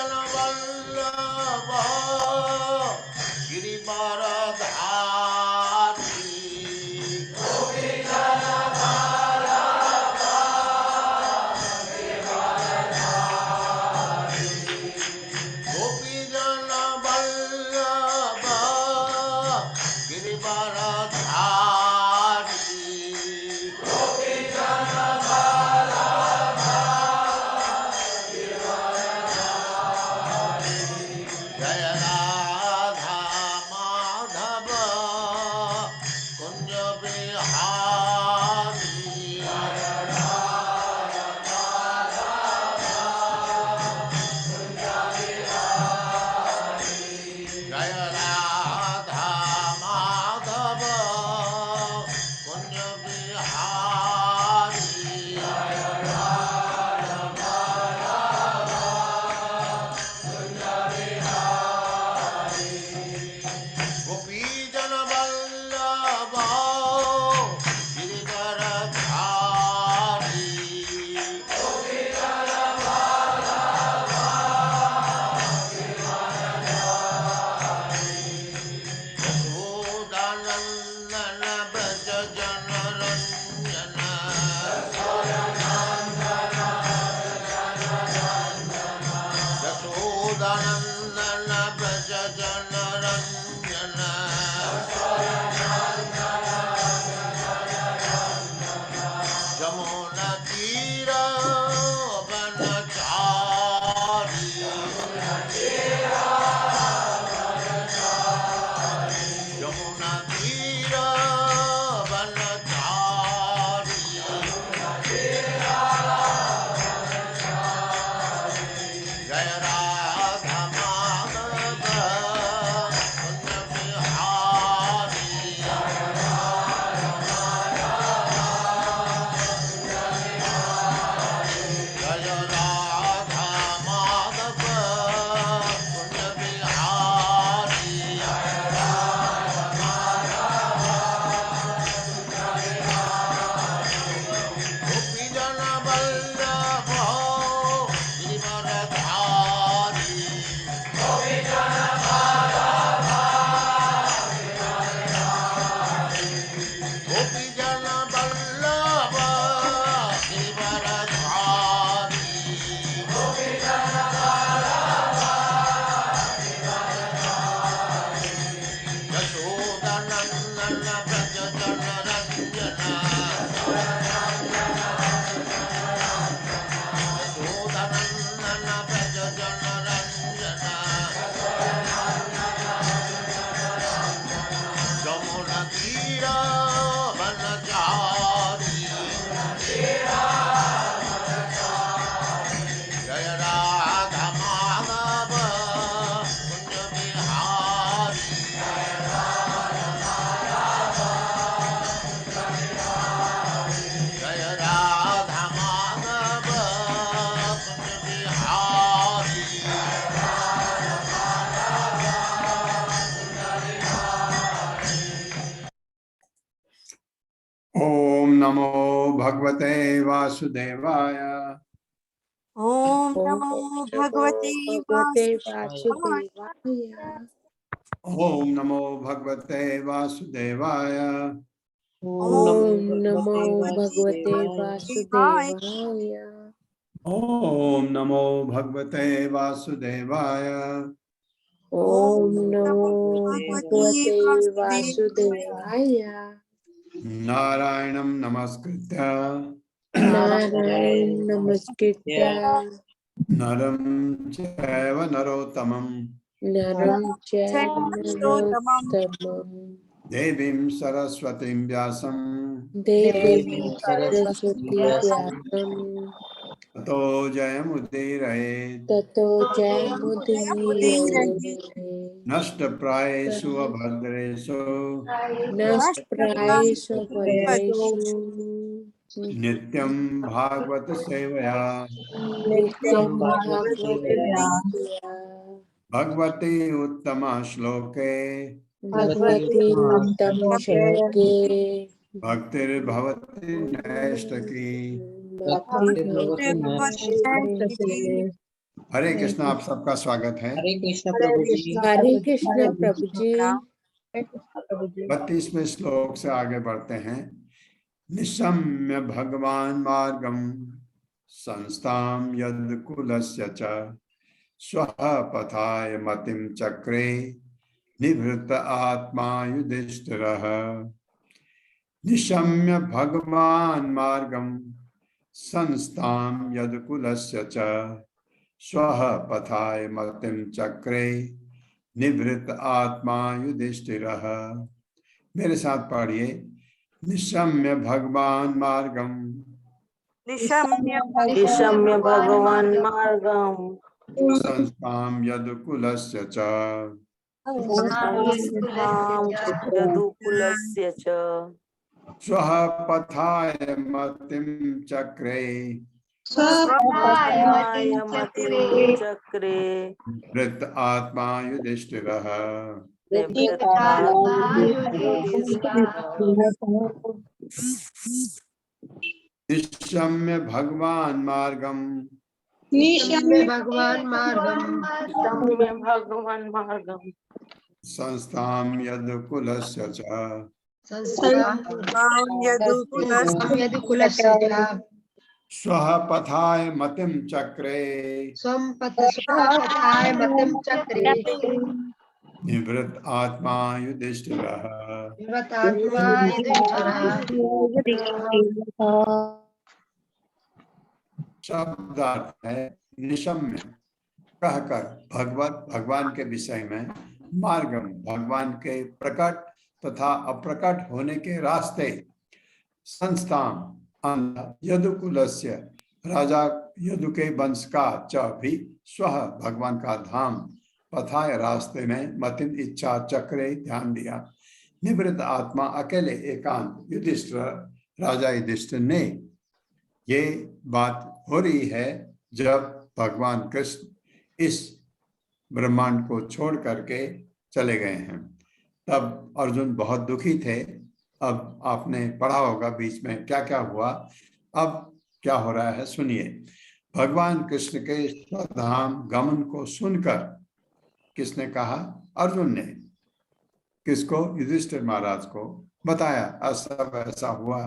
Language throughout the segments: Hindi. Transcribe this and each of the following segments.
जन वल्लभ गिरिवरधारी गोपी जन वल्लभ गिरिवरधारी जय राधा माधव कुंज बिहारी जय राधा माधव कुंज बिहारी गोपी जन वल्लभ गिरिवरधारी यशोदानंदन ब्रज जन रंजन यशोदानंदन ब्रज जन रंजन जमुना तीर वनचारी यमुना तीर वनचारी जय राधा माधव कुंज बिहारी जय राधा माधव कुंज बिहारी गोपी जन वल्लभ गिरिवरधारी गोपी जन वल्लभ गिरिवरधारी यशोदानंदन ब्रज जन रंजन यशोदानंदन ब्रज जन रंजन जमुना तीर वनचारी जय राधा माधव कुंज बिहारी जय राधा माधव कुंज बिहारी ओम नमो भगवते वासुदेवाय। ओम नमो भगवते वासुदेवाय। ओम नमो भगवते वासुदेवाय। ओम नमो भगवते वासुदेवाय। ओम नमो भगवते वासुदेवाय। ओम नमो भगवते वासुदेवाय। नारायणं नमस्कृत्य नारायण नमस्कृत्य नरं चैव नरोत्तमं नरं चैव नरोत्तमं देवीं सरस्वतीं व्यासं देवीं सरस्वती व्यासं ततो जयमुदीरये। ततो जयमुदीरये। नष्टप्रायेषु अभद्रेषु नष्टप्रायेषु भद्रेषु नित्यं भागवत सेवया नित्यं भागवतसेवया भगवती उत्तमा श्लोके भगवती उत्तम श्लोके भक्तिर्भवति नैष्ठकी। भक्तिर्भवति नैष्ठिकी। हरे कृष्ण, आप सबका स्वागत है। हरे कृष्ण प्रभु जी। हरे कृष्ण प्रभु जी। 32वें श्लोक से आगे बढ़ते हैं। निशम्य भगवान मार्गम संस्थाम यद कुलस्य च स्वः पथाय मतिम चक्रे निवृत्त आत्मा युधिष्ठिरः। निशम्य भगवान मार्गम संस्थाम यद कुलस्य च स्वः पथाय मतिम चक्रे निवृत्त आत्मा युधिष्ठिरः। मेरे साथ पढ़िए। निशम्य भगवान मार्गम निशम्य निशम्य भगवान् मार्गम् संस्थाम यदुकुलस्य च संस्थां यदुकुलस्य च स्वः पथाय मतिं चक्रे स्वपथाय मतिं चक्रे वृत्त आत्मा युधिष्ठिरः। निवृत्तात्मा युधिष्ठिरः। निशम्य भगवान मार्गम निशम्य भगवान मार्गम निशम्य भगवान् मार्गम् संस्थाम यदुकुलस्य च यदुकुलस्य च स्वः पथाय मतिं चक्रे स्वपथाय मतिं चक्रे निवृत्त आत्मा युधिष्ठिरः। निवृत्तात्मा युधिष्ठिरः। शब्दार्थ है निशम्य, कहकर भगवान के विषय में, मार्गम भगवान के प्रकट तथा अप्रकट होने के रास्ते, संस्थान यदुकुलस्य राजा यदु के वंश का च भी स्वः भगवान का धाम पथाय रास्ते में मतिम इच्छा चक्रे ध्यान दिया। निवृत्त आत्मा अकेले एकांत युधिष्ठिर राजा युधिष्ठिर ने। ये बात हो रही है जब भगवान कृष्ण इस ब्रह्मांड को छोड़ करके चले गए हैं, तब अर्जुन बहुत दुखी थे। अब आपने पढ़ा होगा बीच में क्या क्या हुआ। अब क्या हो रहा है सुनिए। भगवान कृष्ण के स्वधाम गमन को सुनकर किसने कहा? अर्जुन ने। किसको? युधिष्ठिर महाराज को बताया ऐसा हुआ।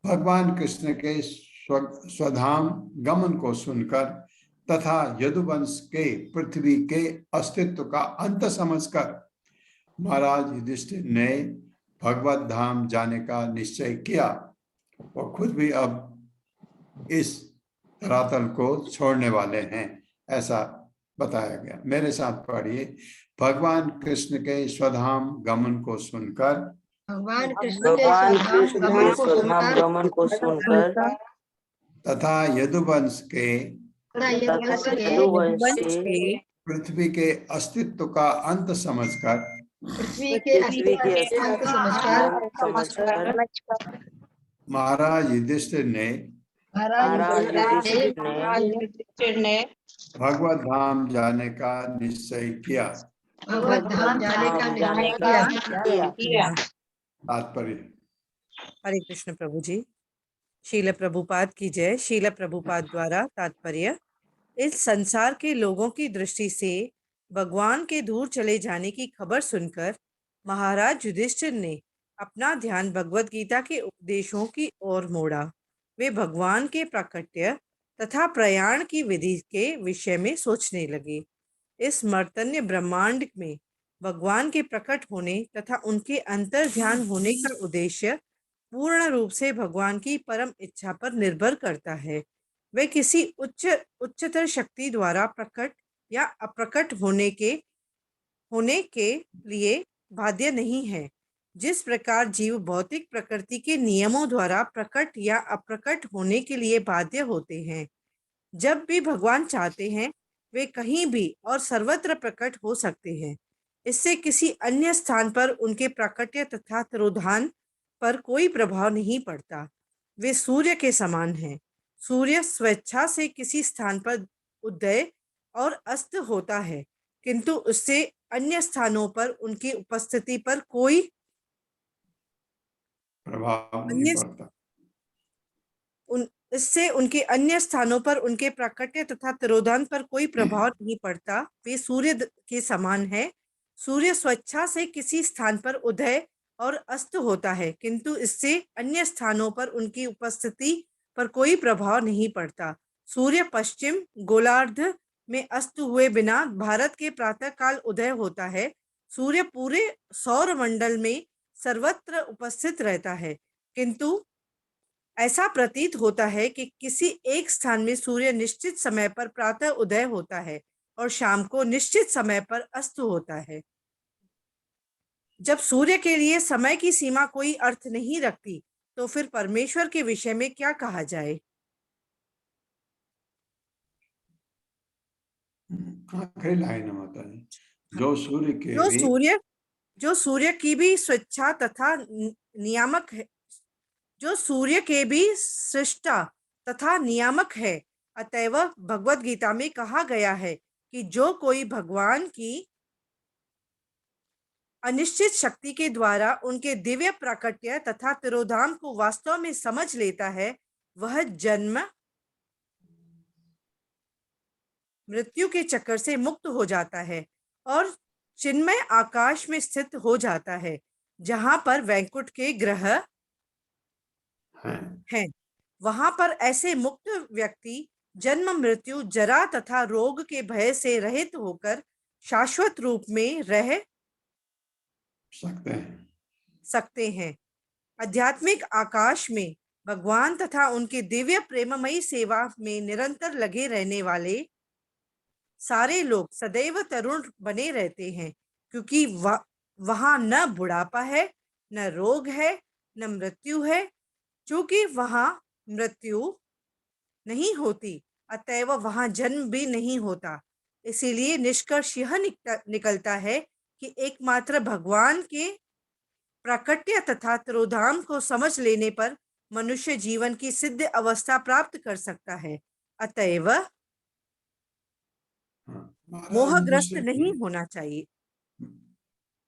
भगवान कृष्ण के स्वधाम गमन को सुनकर तथा यदुवंश के पृथ्वी के अस्तित्व का अंत समझकर महाराज युधिष्ठिर ने भगवत धाम जाने का निश्चय किया। वो खुद भी अब इस धरातल को छोड़ने वाले हैं, ऐसा बताया गया। मेरे साथ पढ़िए। भगवान कृष्ण के स्वधाम गमन को सुनकर भगवान कृष्ण के स्वधाम गमन को सुनकर तथा यदुवंश के पृथ्वी के अस्तित्व का अंत समझकर पृथ्वी के अंत समझकर महाराज युधिष्ठिर ने भगवत धाम जाने का निश्चय किया। भगवत धाम जाने का निश्चय किया। तात्पर्य। हरे कृष्ण प्रभु जी। शील प्रभुपाद की जय। शील प्रभुपाद द्वारा तात्पर्य। इस संसार के लोगों की दृष्टि से भगवान के दूर चले जाने की खबर सुनकर महाराज युधिष्ठिर ने अपना ध्यान भगवत गीता के उपदेशों की ओर मोड़ा। वे भगवान के प्राकट्य तथा प्रयाण की विधि के विषय में सोचने लगे। इस मर्तन्य ब्रह्मांड में भगवान के प्रकट होने तथा उनके अंतर ध्यान होने का उद्देश्य पूर्ण रूप से भगवान की परम इच्छा पर निर्भर करता है। वे किसी उच्चतर शक्ति द्वारा प्रकट या अप्रकट होने के लिए बाध्य नहीं है। जिस प्रकार जीव भौतिक प्रकृति के नियमों द्वारा प्रकट या अप्रकट होने के लिए बाध्य होते हैं, जब भी भगवान चाहते हैं वे कहीं भी और सर्वत्र प्रकट हो सकते हैं। इससे किसी अन्य स्थान पर उनके प्राकट्य तथा तिरोधान पर कोई प्रभाव नहीं पड़ता। वे सूर्य के समान हैं। सूर्य स्वेच्छा से किसी स्थान पर उदय और अस्त होता है, किंतु उससे अन्य स्थानों पर उनकी उपस्थिति पर कोई प्रभाव नहीं पड़ता। इससे उनके अन्य स्थानों पर उनके प्राकट्य तथा तिरोधान पर कोई प्रभाव नहीं पड़ता। वे सूर्य के समान है। सूर्य स्वेच्छा से किसी स्थान पर उदय और अस्त होता है, किंतु इससे अन्य स्थानों पर उनकी उपस्थिति पर कोई प्रभाव नहीं पड़ता। सूर्य पश्चिम गोलार्ध में अस्त हुए बिना भारत के प्रातः काल उदय होता है। सूर्य पूरे सौर मंडल में सर्वत्र उपस्थित रहता है, किंतु ऐसा प्रतीत होता है कि किसी एक स्थान में सूर्य निश्चित समय पर प्रातः उदय होता है और शाम को निश्चित समय पर अस्त होता है। जब सूर्य के लिए समय की सीमा कोई अर्थ नहीं रखती, तो फिर परमेश्वर के विषय में क्या कहा जाए? आखिरी लाइन है माता जी, जो सूर्य के जो सूर्य की भी स्वेच्छा तथा नियामक है, जो सूर्य के भी सृष्टा तथा नियामक है। अतएव भगवत गीता में कहा गया है कि जो कोई भगवान की अनिश्चित शक्ति के द्वारा उनके दिव्य प्राकट्य तथा तिरोधाम को वास्तव में समझ लेता है, वह जन्म मृत्यु के चक्कर से मुक्त हो जाता है और चिन्मय आकाश में स्थित हो जाता है, जहां पर वैकुंठ के ग्रह हैं। वहां पर ऐसे मुक्त व्यक्ति जन्म मृत्यु जरा तथा रोग के भय से रहित होकर शाश्वत रूप में रह सकते हैं। आध्यात्मिक आकाश में भगवान तथा उनके दिव्य प्रेममयी सेवा में निरंतर लगे रहने वाले सारे लोग सदैव तरुण बने रहते हैं, क्योंकि वहां न बुढ़ापा है, न रोग है, न मृत्यु है। चूंकि वहां मृत्यु नहीं होती, अतएव वहां जन्म भी नहीं होता। इसीलिए निष्कर्ष यह निकलता है कि एकमात्र भगवान के प्राकट्य तथा तिरोधाम को समझ लेने पर मनुष्य जीवन की सिद्ध अवस्था प्राप्त कर सकता है। अतएव मोहग्रस्त नहीं होना चाहिए।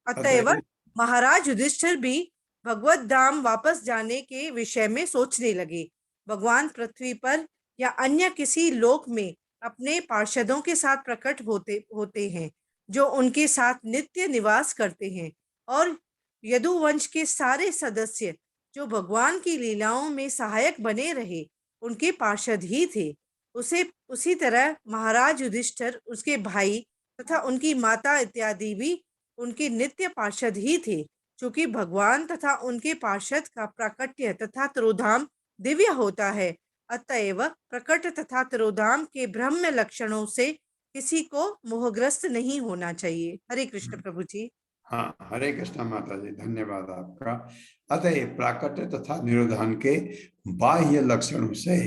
अतएव महाराज युधिष्ठिर भी भगवत धाम वापस जाने के विषय में सोचने लगे। भगवान पृथ्वी पर या अन्य किसी लोक में अपने पार्षदों के साथ प्रकट होते हैं, जो उनके साथ नित्य निवास करते हैं, और यदुवंश के सारे सदस्य जो भगवान की लीलाओं में सहायक बने रहे, उनके पार्षद ही थे। उसी तरह महाराज युधिष्ठिर, उसके भाई तथा उनकी माता इत्यादि भी उनके नित्य पार्षद ही थे। चूंकि भगवान तथा उनके पार्षद का प्राकट्य तथा तिरोधाम दिव्य होता है, अतएव प्रकट तथा तिरोधाम के ब्रह्म लक्षणों से किसी को मोहग्रस्त नहीं होना चाहिए। हरे कृष्ण प्रभु जी। हाँ, हरे कृष्ण माता जी, धन्यवाद आपका। अतः प्राकट्य तथा निरोधान के बाह्य लक्षणों से,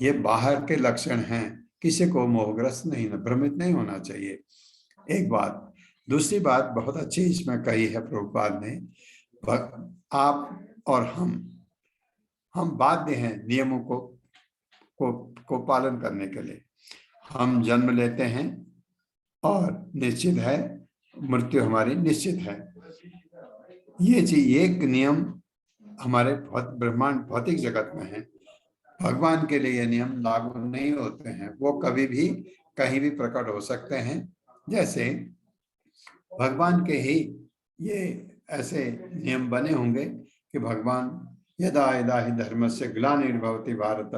ये बाहर के लक्षण हैं, किसी को मोहग्रस्त नहीं, भ्रमित नहीं होना चाहिए। एक बात। दूसरी बात बहुत अच्छी इसमें कही है प्रभुपाद ने, आप और हम बाध्य हैं नियमों को पालन करने के लिए। हम जन्म लेते हैं और निश्चित है मृत्यु हमारी निश्चित है। ये चीज, एक नियम हमारे ब्रह्मांड भौतिक जगत में है। भगवान के लिए ये नियम लागू नहीं होते हैं, वो कभी भी कहीं भी प्रकट हो सकते हैं। जैसे भगवान के ही ये ऐसे नियम बने होंगे कि भगवान यदा यदा हि धर्मस्य ग्लानिर्भवति भारत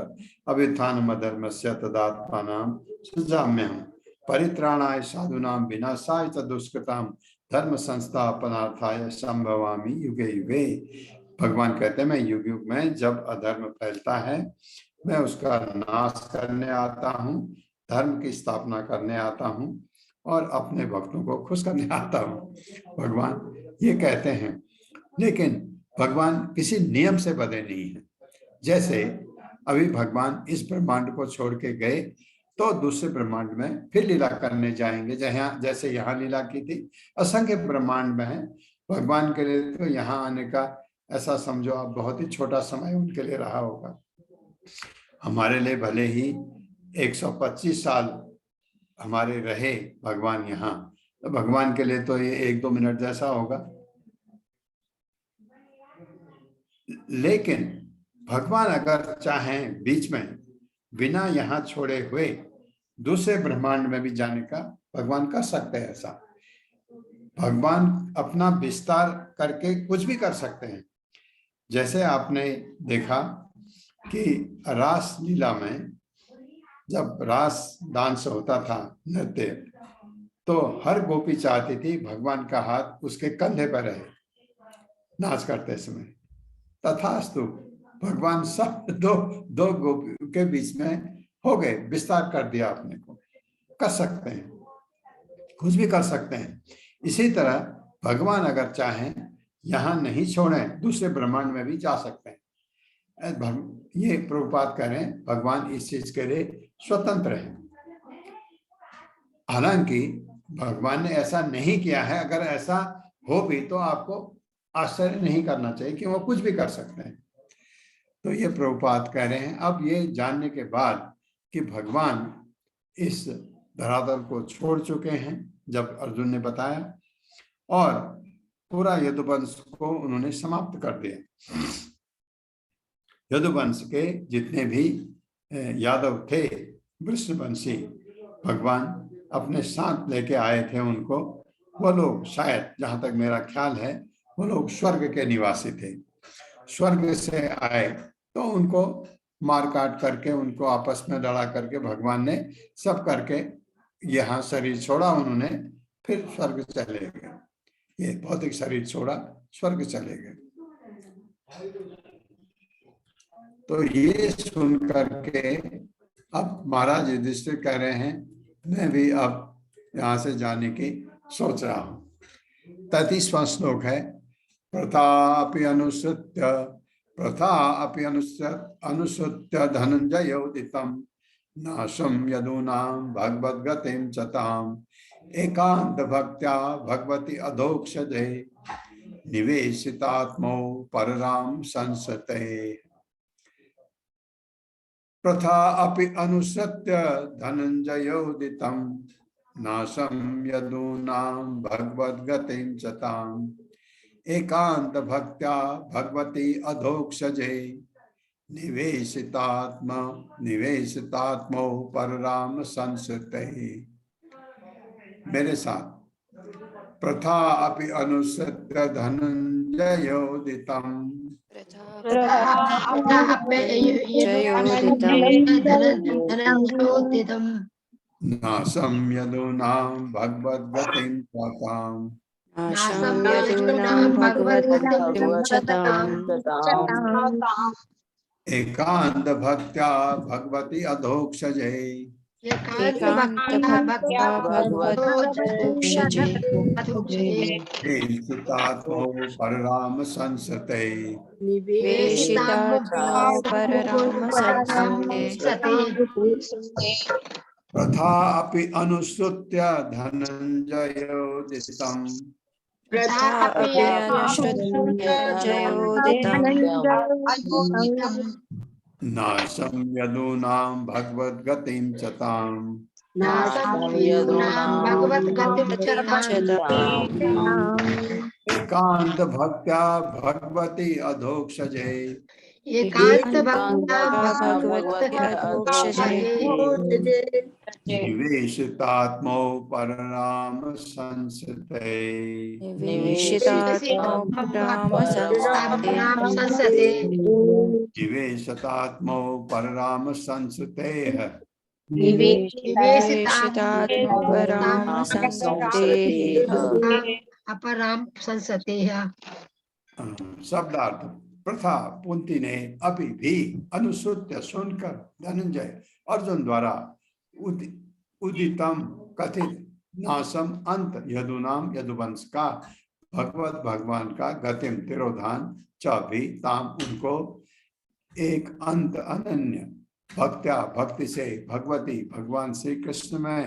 अभ्युत्थानम् अधर्मस्य तदात्मानं सृजाम्यहम् परित्राणाय साधूनां विनाशाय च दुष्कृतां धर्म संस्थापनार्थाय संभवामि युगे युगे। भगवान कहते हैं, मैं युग युग में जब अधर्म फैलता है, मैं उसका नाश करने आता हूँ, धर्म की स्थापना करने आता हूँ और अपने भक्तों को खुश करने आता हूँ। भगवान ये कहते हैं। लेकिन भगवान किसी नियम से बंधे नहीं है। जैसे अभी भगवान इस ब्रह्मांड को छोड़ के गए तो दूसरे ब्रह्मांड में फिर लीला करने जाएंगे, जैसे यहाँ लीला की थी। असंख्य ब्रह्मांड में है। भगवान के लिए तो यहाँ आने का ऐसा समझो आप बहुत ही छोटा समय उनके लिए रहा होगा। हमारे लिए भले ही 125 साल हमारे रहे भगवान यहाँ, तो भगवान के लिए तो ये 1-2 मिनट जैसा होगा। लेकिन भगवान अगर चाहें बीच में बिना यहाँ छोड़े हुए दूसरे ब्रह्मांड में भी जाने का भगवान कर सकते हैं। ऐसा भगवान अपना विस्तार करके कुछ भी कर सकते हैं। जैसे आपने देखा कि रास लीला में जब रास डांस होता था, नृत्य, तो हर गोपी चाहती थी भगवान का हाथ उसके कंधे पर रहे नाच करते समय। तथास्तु भगवान सब दो गोपी के बीच में हो गए, विस्तार कर दिया अपने को। कर सकते हैं, कुछ भी कर सकते हैं। इसी तरह भगवान अगर चाहें यहाँ नहीं छोड़ें, दूसरे ब्रह्मांड में भी जा सकते हैं। ये प्रभुपाद कह रहे हैं, भगवान इस चीज के लिए स्वतंत्र है। हालांकि भगवान ने ऐसा नहीं किया है। अगर ऐसा हो भी तो आपको आश्चर्य नहीं करना चाहिए कि वो कुछ भी कर सकते हैं। तो ये प्रभुपाद कह रहे हैं, अब ये जानने के बाद कि भगवान इस धरातल को छोड़ चुके हैं, जब अर्जुन ने बताया, और पूरा यदुवंश को उन्होंने समाप्त कर दिया। यदुवंश के जितने भी यादव थे वृषवंशी, भगवान अपने साथ लेके आए थे उनको। वो लोग शायद, जहां तक मेरा ख्याल है, वो लोग स्वर्ग के निवासी थे। स्वर्ग से आए तो उनको मार काट करके, उनको आपस में लड़ा करके भगवान ने सब करके यहाँ शरीर छोड़ा उन्होंने, फिर स्वर्ग चले गए। ये भौतिक शरीर छोड़ा, स्वर्ग चले गए। तो ये सुन करके अब महाराज युधिष्ठिर कह रहे हैं, मैं भी अब यहाँ से जाने की सोच रहा हूँ। 33वां श्लोक है, प्रथा अपि अनुसृत्य धनंजय उदितम नाशम यदूनाम भगवद्गतिम चताम एकांत भक्त्या भगवती अधोक्षजे निवेशितात्मो परराम संसते। प्रथा अपि अनुसृत्य धनंजयोदितं नाशं यदूनां भगवद्गतिं चताम् एकांत भक्त्या भगवती अधोक्षजे निवेशितात्मो परराम संसते। मेरे साथ, प्रथा अपि अनुसृत्य धनंजयोदितं नाशं यदूनां भगवद्गतिं चताम् एकांत भक्त्या भगवती अधोक्षजे निवेशितात्मो परराम संसते। प्रथा अपि अनुसृत्य धनंजयोदितं नाशं यदूनां भगवद्गतिं चताम् एकांत भक्त्या भगवती अधोक्षजे निवेशितात्मो परराम संसते। निवेशितात्मो परराम संसते है। अपराम संसते है। शब्दार्थ, प्रथा पुंति ने अभी भी अनुसृत्य सुनकर धनंजय अर्जुन द्वारा उदितम कथित नाशम अंत यदुनाम यदुवंश का भगवत भगवान का गतिम तिरोधान च भी ताम उनको एक अंत अनन्य भक्त्या भक्ति से भगवती भगवान श्री कृष्ण में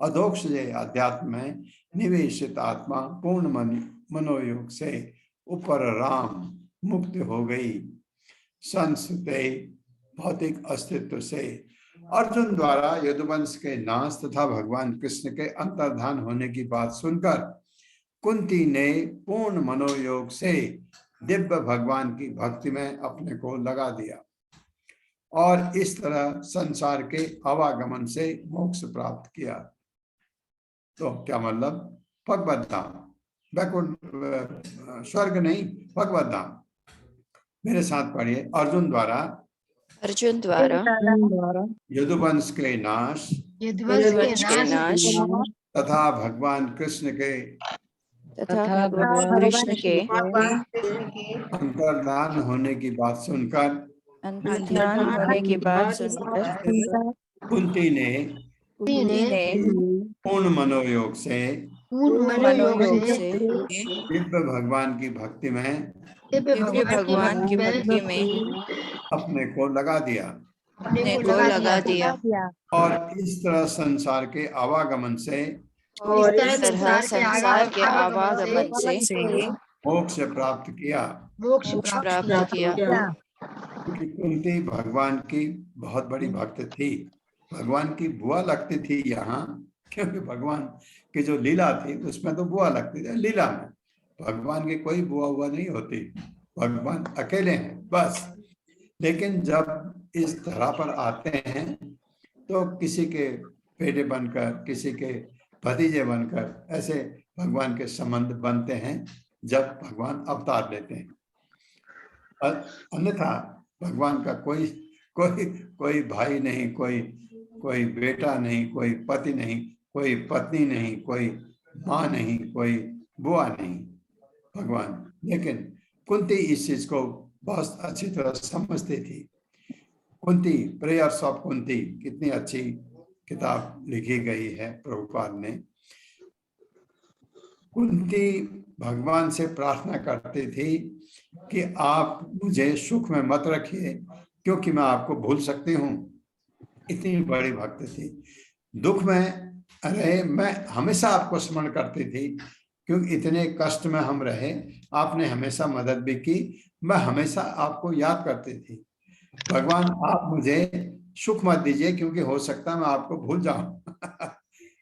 अधोक्षजे अध्यात्म में निवेशित आत्मा पूर्ण मनोयोग से ऊपर राम मुक्त हो गई संस्ते भौतिक अस्तित्व से। अर्जुन द्वारा यदुवंश के नाश तथा भगवान कृष्ण के अंतर्धान होने की बात सुनकर कुंती ने पूर्ण मनोयोग से दिव्य भगवान की भक्ति में अपने को लगा दिया। और इस तरह संसार के आवागमन से मोक्ष प्राप्त किया। तो क्या मतलब? भगवत धाम, बैकुंठ स्वर्ग नहीं, भगवत धाम। मेरे साथ पढ़िए। अर्जुन द्वारा यदुवंश के नाश यदुवंश के नाश तथा भगवान कृष्ण के अंतर्धान होने की बात सुनकर कुंती ने पूर्ण मनोयोग से दिव्य भगवान की भक्ति में अपने को लगा दिया और इस तरह संसार के आवागमन से मोक्ष प्राप्त किया। क्योंकि कुंती भगवान की बहुत बड़ी भक्त थी, भगवान की बुआ लगती थी यहाँ, क्योंकि भगवान की जो लीला थी उसमें तो बुआ लगती थी। लीला में भगवान की कोई बुआ नहीं होती, भगवान अकेले हैं बस। लेकिन जब इस धरा पर आते हैं तो किसी के बेटे बनकर, किसी के भतीजे बनकर, ऐसे भगवान के संबंध बनते हैं जब भगवान अवतार लेते हैं। अन्यथा भगवान का कोई भाई नहीं, कोई बेटा नहीं, कोई पति नहीं, कोई पत्नी नहीं, कोई माँ नहीं, कोई बुआ नहीं भगवान। लेकिन कुंती इस चीज को बहुत अच्छी तरह समझती थी। कुंती, प्रेयर्स ऑफ कुंती, कितनी अच्छी किताब लिखी गई है प्रभुपाद ने। कुंती भगवान से प्रार्थना करती थी कि आप मुझे सुख में मत रखिए, क्योंकि मैं आपको भूल सकती हूँ। इतनी बड़ी भक्त थी। दुख में रहे मैं हमेशा आपको स्मरण करती थी, क्योंकि इतने कष्ट में हम रहे, आपने हमेशा मदद भी की, मैं हमेशा आपको याद करती थी। भगवान आप मुझे सुख मत दीजिए, क्योंकि हो सकता है मैं आपको भूल जाऊं।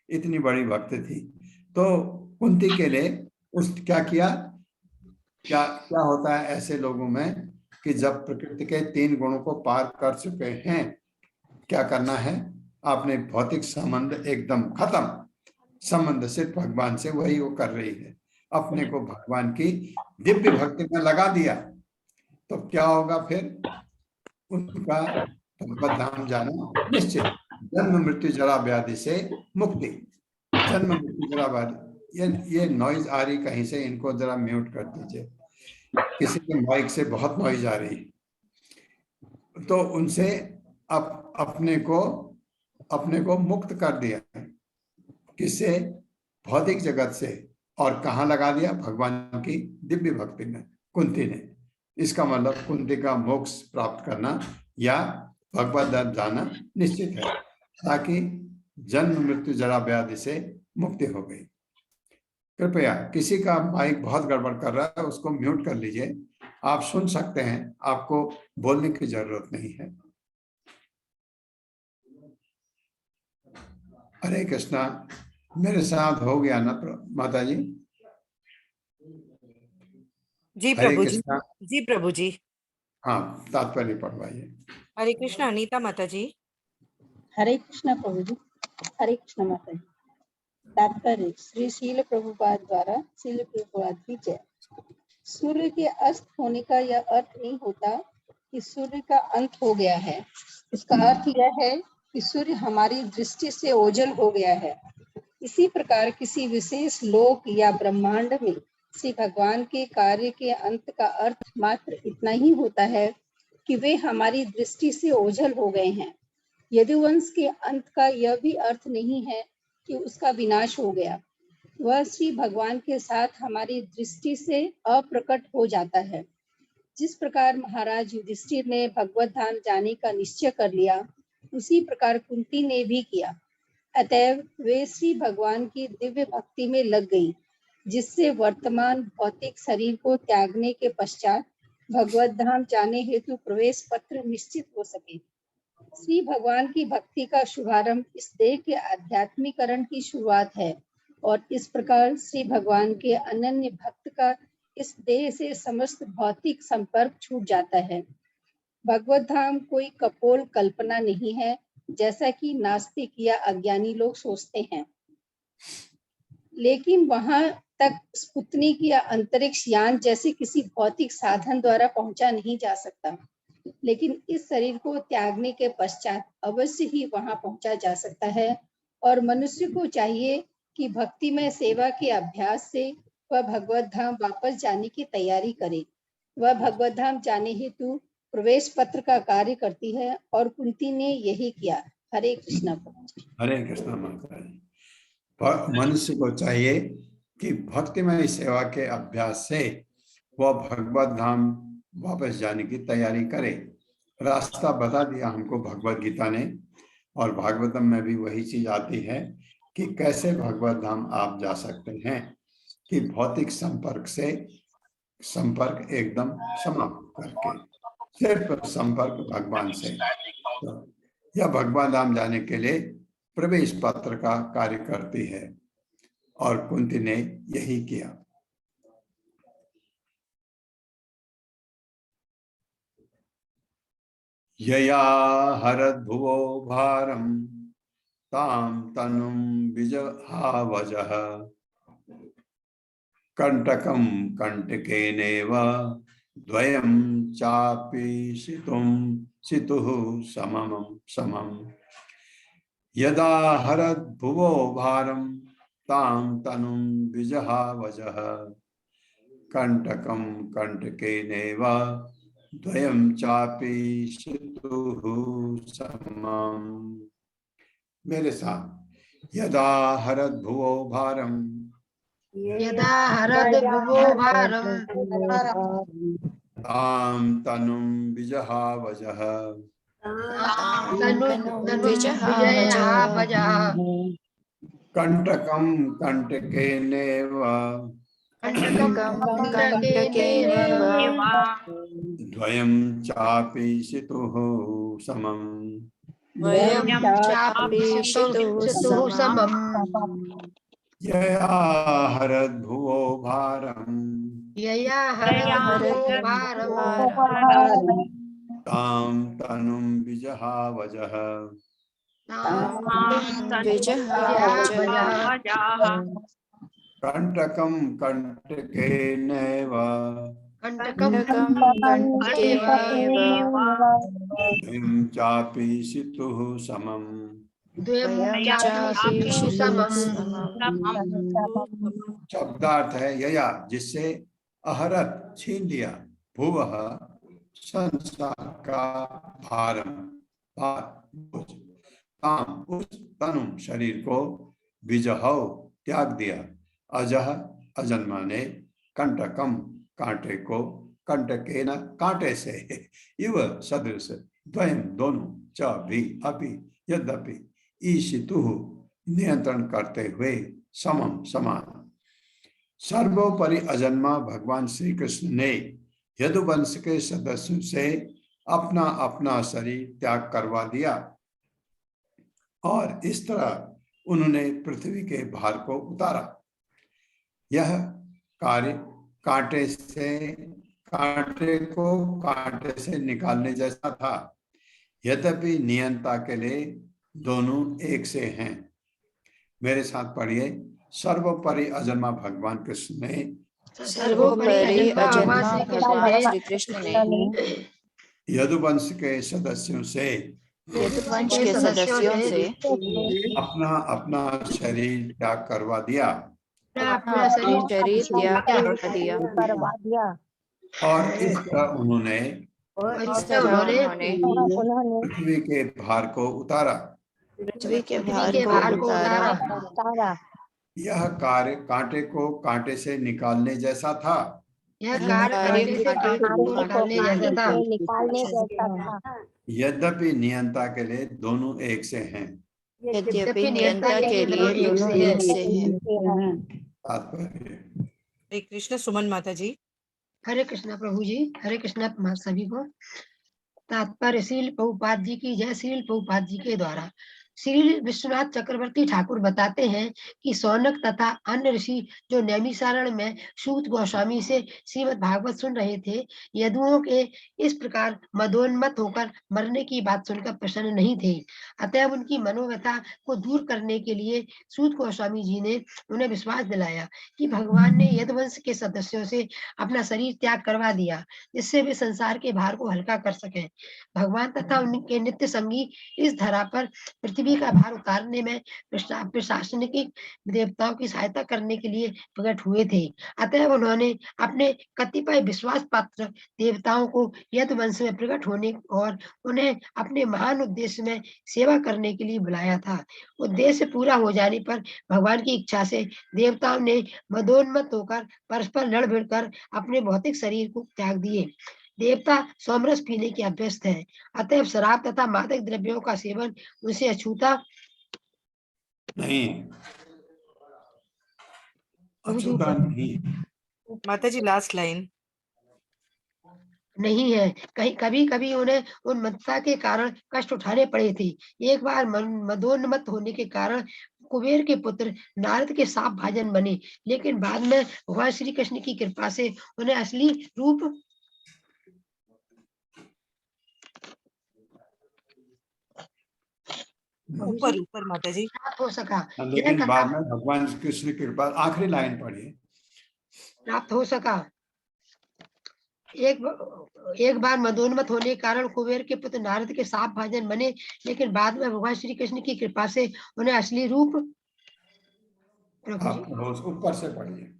इतनी बड़ी भक्त थी। तो कुंती के लिए क्या किया, क्या होता है ऐसे लोगों में कि जब प्रकृति के 3 गुणों को पार कर चुके हैं, क्या करना है? आपने भौतिक संबंध एकदम खत्म, संबंध सिर्फ भगवान से, वही वो कर रही है। अपने को भगवान की दिव्य भक्ति में लगा दिया तो क्या होगा फिर? उनका भगवत धाम जाना निश्चित। जन्म मृत्यु जरा व्याधि से मुक्ति। जन्म मृत्यु जरा व्याधि, ये नॉइज आ रही कहीं से, इनको जरा म्यूट कर दीजिए। किसी के माइक से बहुत नॉइज आ रही, तो उनसे अपने को मुक्त कर दिया। किससे? भौतिक जगत से। और कहाँ लगा दिया? भगवान की दिव्य भक्ति में कुंती ने। इसका मतलब कुंती का मोक्ष प्राप्त करना या भगवत धाम जाना निश्चित है, ताकि जन्म मृत्यु जरा व्याधि से मुक्ति हो गई। कृपया किसी का माइक बहुत गड़बड़ कर रहा है, उसको म्यूट कर लीजिए। आप सुन सकते हैं, आपको बोलने की जरूरत नहीं है। हरे कृष्णा। मेरे साथ हो गया ना माता जी? जी प्रभु जी। जी प्रभु जी। हाँ, तात्पर्य पढ़वाइए। हरे कृष्णा। अनीता माता जी। हरे कृष्णा प्रभु जी। हरे कृष्णा माता जी। तात्पर्य श्री शील प्रभुपाद द्वारा शील प्रभुपाद की जय। सूर्य के अस्त होने का यह अर्थ नहीं होता कि सूर्य का अंत हो गया है। इसका अर्थ यह है कि सूर्य हमारी दृष्टि से ओझल हो गया है। इसी प्रकार किसी विशेष लोक या ब्रह्मांड में श्री भगवान के कार्य के अंत का अर्थ मात्र इतना ही होता है कि वे हमारी दृष्टि से ओझल हो गए हैं। यदुवंश के अंत का यह भी अर्थ नहीं है कि उसका विनाश हो गया। वह श्री भगवान के साथ हमारी दृष्टि से अप्रकट हो जाता है। जिस प्रकार महाराज युधिष्ठिर ने भगवत धाम जाने का निश्चय कर लिया, उसी प्रकार कुंती ने भी किया। अतएव वे श्री भगवान की दिव्य भक्ति में लग गई, जिससे वर्तमान भौतिक शरीर को त्यागने के पश्चात भगवत धाम जाने हेतु प्रवेश पत्र निश्चित हो सके। श्री भगवान की भक्ति का शुभारंभ इस देह के आध्यात्मिकरण की शुरुआत है, और इस प्रकार श्री भगवान के अनन्य भक्त का इस देह से समस्त भौतिक संपर्क छूट जाता है। भगवत धाम कोई कपोल कल्पना नहीं है, जैसा कि नास्तिक या अज्ञानी लोग सोचते हैं। लेकिन वहां तक स्पुतनिक या अंतरिक्ष यान जैसे किसी भौतिक साधन द्वारा पहुंचा नहीं जा सकता, लेकिन इस शरीर को त्यागने के पश्चात अवश्य ही वहां पहुंचा जा सकता है। और मनुष्य को चाहिए कि भक्ति में सेवा के अभ्यास से वह भगवत धाम वापस जाने की तैयारी करे। वह भगवत धाम जाने हेतु प्रवेश पत्र का कार्य करती है और कुंती ने यही किया। हरे कृष्णा प्रभु जी। हरे कृष्णा माता जी। मनुष्य को चाहिए कि भक्तिमय सेवा के अभ्यास से वह भगवत धाम वापस जाने की तैयारी करे। रास्ता बता दिया हमको भगवत गीता ने, और भागवतम में भी वही चीज आती है कि कैसे भगवत धाम आप जा सकते हैं, कि भौतिक संपर्क एकदम समाप्त करके सिर्फ संपर्क भगवान से। तो यह भगवान धाम जाने के लिए प्रवेश पत्र का कार्य करती है, और कुंती ने यही किया। यया हरद्भुवो भारम ताम तनुम विजहावजः कंटकम कंटकेनेव द्वयं चापि सितुः समम यदा हरद्भुवो भारम ताम तनुं विजहावजः कंटकम कंटकेनेव द्वयं चापि सितुः समम। मेरे साथ, यदा हरद्भुवो भारम यदा हरद्भुवो भारम ताम तनुं विजहावजः विजहावजः कंटकम कंटकेनेव द्वयं चापि सितुः समम। यया हरद्भुवो भारम यया हरद्भुवो भारम ताम तनुं विजहावजः कंटकम कंटकेनेव द्वयं चापि सितुः समम। शब्दार्थ है यया, जिससे अहरत छीन लिया, भुवः संसार का भारम ताम उस तनु शरीर को विजहौ त्याग दिया, अजह अजन्मा ने, कंटकम कांटे को, कंटकेन कांटे से, इव सदृश, द्वयं दोनों, च भी, अपि, यद्यपि, ईशितु नियंत्रण करते हुए, समम समान। सर्वोपरि अजन्मा भगवान श्री कृष्ण ने यदुवंश के सदस्यों से अपना अपना शरीर त्याग करवा दिया, और इस तरह उन्होंने पृथ्वी के भार को उतारा। यह कार्य कांटे को कांटे से निकालने जैसा था, यद्यपि नियंता के लिए दोनों एक से हैं। मेरे साथ पढ़िए। सर्वोपरि अजन्मा भगवान कृष्ण ने सर्वोपरि अजन्मा भगवान श्री कृष्ण ने यदुवंश के सदस्यों से अपना अपना शरीर त्याग करवा दिया, और इस तरह उन्होंने पृथ्वी के भार को उतारा। यह कार्य कांटे को कांटे से निकालने जैसा था, यद्यपि नियंता के लिए दोनों एक से हैं। हरे कृष्ण। सुमन माता जी। हरे कृष्णा प्रभु जी। हरे कृष्णा सभी को। तात्पर्य श्रील प्रभुपाद जी की जय। श्रील प्रभुपाद जी के द्वारा श्री विश्वनाथ चक्रवर्ती ठाकुर बताते हैं कि सौनक तथा अन्य ऋषि जो नैमिषारण्य में सूत गोस्वामी से श्रीमद् भागवत सुन रहे थे, यदुओं के इस प्रकार मदोन्मत्त होकर मरने की बात सुनकर प्रसन्न नहीं थे। अतः उनकी मनोव्यथा को दूर करने के लिए सूत गोस्वामी जी ने उन्हें विश्वास दिलाया कि भगवान ने यदुवंश के सदस्यों से अपना शरीर त्याग करवा दिया, जिससे वे संसार के भार को हल्का कर सकें। भगवान तथा उनके नित्य संगी इस धरा पर पृथ्वी का भार उतारने में प्रशासनिक देवताओं की सहायता करने के लिए प्रकट हुए थे। अतः उन्होंने अपने कतिपय विश्वास पात्र देवताओं को यदुवंश में प्रकट होने और उन्हें अपने महान उद्देश्य में सेवा करने के लिए बुलाया था। उद्देश्य पूरा हो जाने पर भगवान की इच्छा से देवताओं ने मदोन्मत्त होकर परस्पर लड़ भिड़ कर अपने भौतिक शरीर को त्याग दिए। देवता सोमरस पीने के अभ्यस्त है, अतः शराब तथा मादक द्रव्यों का सेवन उनसे अछूता नहीं, अछूता नहीं। माता जी लास्ट लाइन नहीं है। कभी कभी उन्हें उन मत्ता के कारण कष्ट उठाने पड़े थे। एक बार मदोन्मत्त होने के कारण कुबेर के पुत्र नारद के साप भाजन बने, लेकिन बाद में भगवान श्री कृष्ण की कृपा से उन्हें असली रूप ऊपर ऊपर माता जी प्राप्त हो सका। लेकिन बाद में भगवान कृष्ण की कृपा, आखिरी लाइन पढ़िए, प्राप्त हो सका। एक बार मदोन्मत्त होने के कारण कुबेर के पुत्र नारद के साप भाजन बने, लेकिन बाद में भगवान श्री कृष्ण की कृपा से उन्हें असली रूप ऊपर से पढ़िए,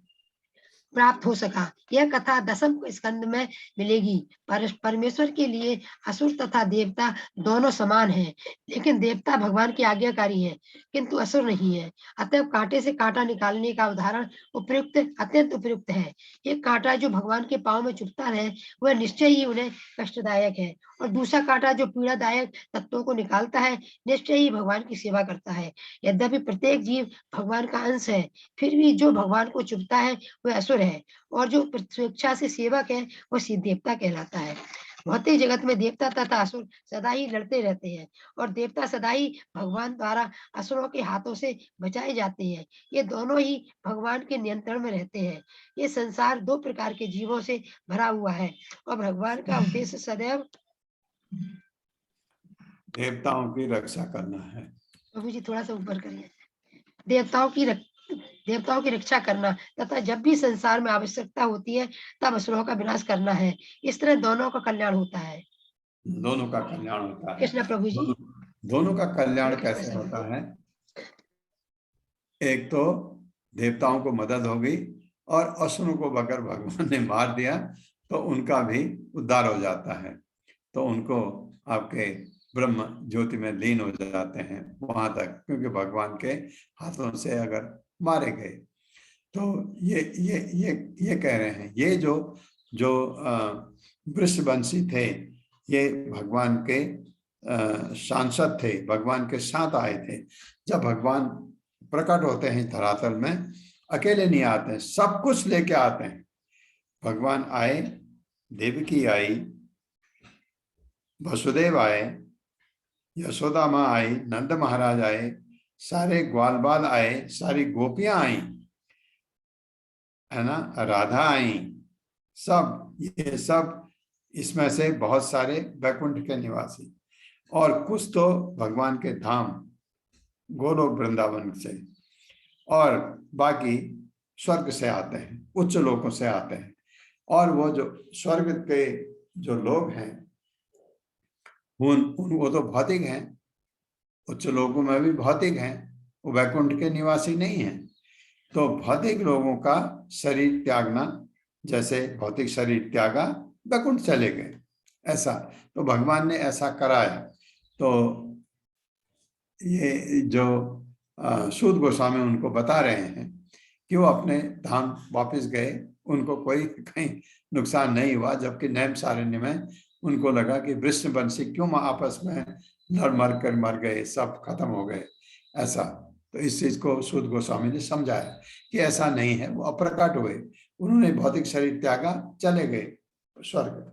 प्राप्त हो सका। यह कथा दसम स्कंद में मिलेगी। परमेश्वर के लिए असुर तथा देवता दोनों समान हैं, लेकिन देवता भगवान के आज्ञाकारी हैं, किंतु असुर नहीं है। अतः कांटे से कांटा निकालने का उदाहरण उपयुक्त, अत्यंत उपयुक्त है। एक कांटा जो भगवान के पांव में चुभता है वह निश्चय ही उन्हें कष्टदायक है, और दूसरा कांटा जो पीड़ादायक तत्वों को निकालता है निश्चय ही भगवान की सेवा करता है। यद्यपि प्रत्येक जीव भगवान का अंश है, फिर भी जो भगवान को चुभता है वह असुर है, और जो स्वेच्छा से सेवक है वह सिद्ध देवता कहलाता है। भौतिक जगत में देवता तथा असुर सदा ही लड़ते रहते हैं, और देवता सदा ही भगवान द्वारा असुरों के हाथों से बचाए जाते हैं। ये दोनों ही भगवान के नियंत्रण में रहते हैं। ये संसार दो प्रकार के जीवों से भरा हुआ है, और भगवान का उद्देश्य सदैव देवताओं की रक्षा करना है। प्रभु जी थोड़ा सा ऊपर करिए। देवताओं की रक्षा करना तथा जब भी संसार में आवश्यकता होती है तब असुरों का विनाश करना है। इस तरह दोनों का कल्याण होता है। दोनों का कल्याण होता है। कृष्ण प्रभु जी, दोनों का कल्याण कैसे होता है? एक तो देवताओं को मदद होगी, और असुरों को अगर भगवान ने मार दिया तो उनका भी उद्धार हो जाता है, तो उनको आपके ब्रह्म ज्योति में लीन हो जाते हैं वहां तक, क्योंकि भगवान के हाथों से अगर मारे गए। तो ये कह रहे हैं, ये जो वृषवंशी थे, ये भगवान के सांसद थे, भगवान के साथ आए थे। जब भगवान प्रकट होते हैं धरातल में, अकेले नहीं आते हैं, सब कुछ लेके आते हैं। भगवान आए, देवकी आई, वसुदेव आए, यशोदा माँ आई, नंद महाराज आए, सारे ग्वाल बाल आए, सारी गोपियां आई, है ना, राधा आई, सब, ये सब इसमें से बहुत सारे वैकुंठ के निवासी, और कुछ तो भगवान के धाम गोलोक वृंदावन से, और बाकी स्वर्ग से आते हैं, उच्च लोकों से आते हैं। और वो जो स्वर्ग के जो लोग हैं वो तो भौतिक हैं, उच्च लोकों में भी भौतिक हैं, वो वैकुंठ के निवासी नहीं हैं। तो भौतिक लोगों का शरीर त्यागना, जैसे भौतिक शरीर त्यागा, वैकुंठ चले गए, ऐसा तो भगवान ने ऐसा कराया। तो ये जो सूत गोस्वामी उनको बता रहे हैं कि वो अपने धाम वापस गए, उनको कोई कहीं नुकसान नहीं हुआ, जबकि नैमिषारण्य में उनको लगा कि वृषवंशी क्यों आपस में लड़ मर कर मर गए, सब खत्म हो गए, ऐसा। तो इस चीज को सूत गोस्वामी ने समझाया कि ऐसा नहीं है, वो अप्रकट हुए, उन्होंने भौतिक शरीर त्यागा, चले गए स्वर्ग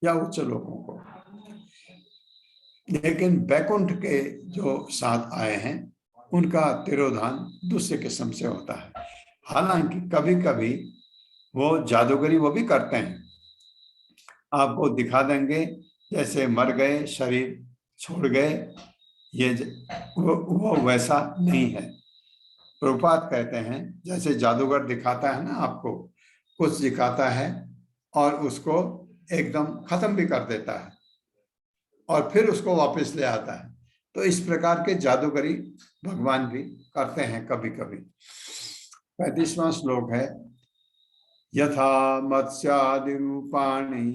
या उच्च लोगों को। लेकिन बैकुंठ के जो साथ आए हैं उनका तिरोधान दूसरे किस्म से होता है। हालांकि कभी कभी वो जादूगरी वो भी करते हैं, आपको दिखा देंगे जैसे मर गए, शरीर छोड़ गए, ये वो वैसा नहीं है। प्रभुपाद कहते हैं जैसे जादूगर दिखाता है ना, आपको कुछ दिखाता है और उसको एकदम खत्म भी कर देता है और फिर उसको वापस ले आता है, तो इस प्रकार के जादूगरी भगवान भी करते हैं कभी कभी। 35वां श्लोक है, यथा मत्स्यादि रूपाणि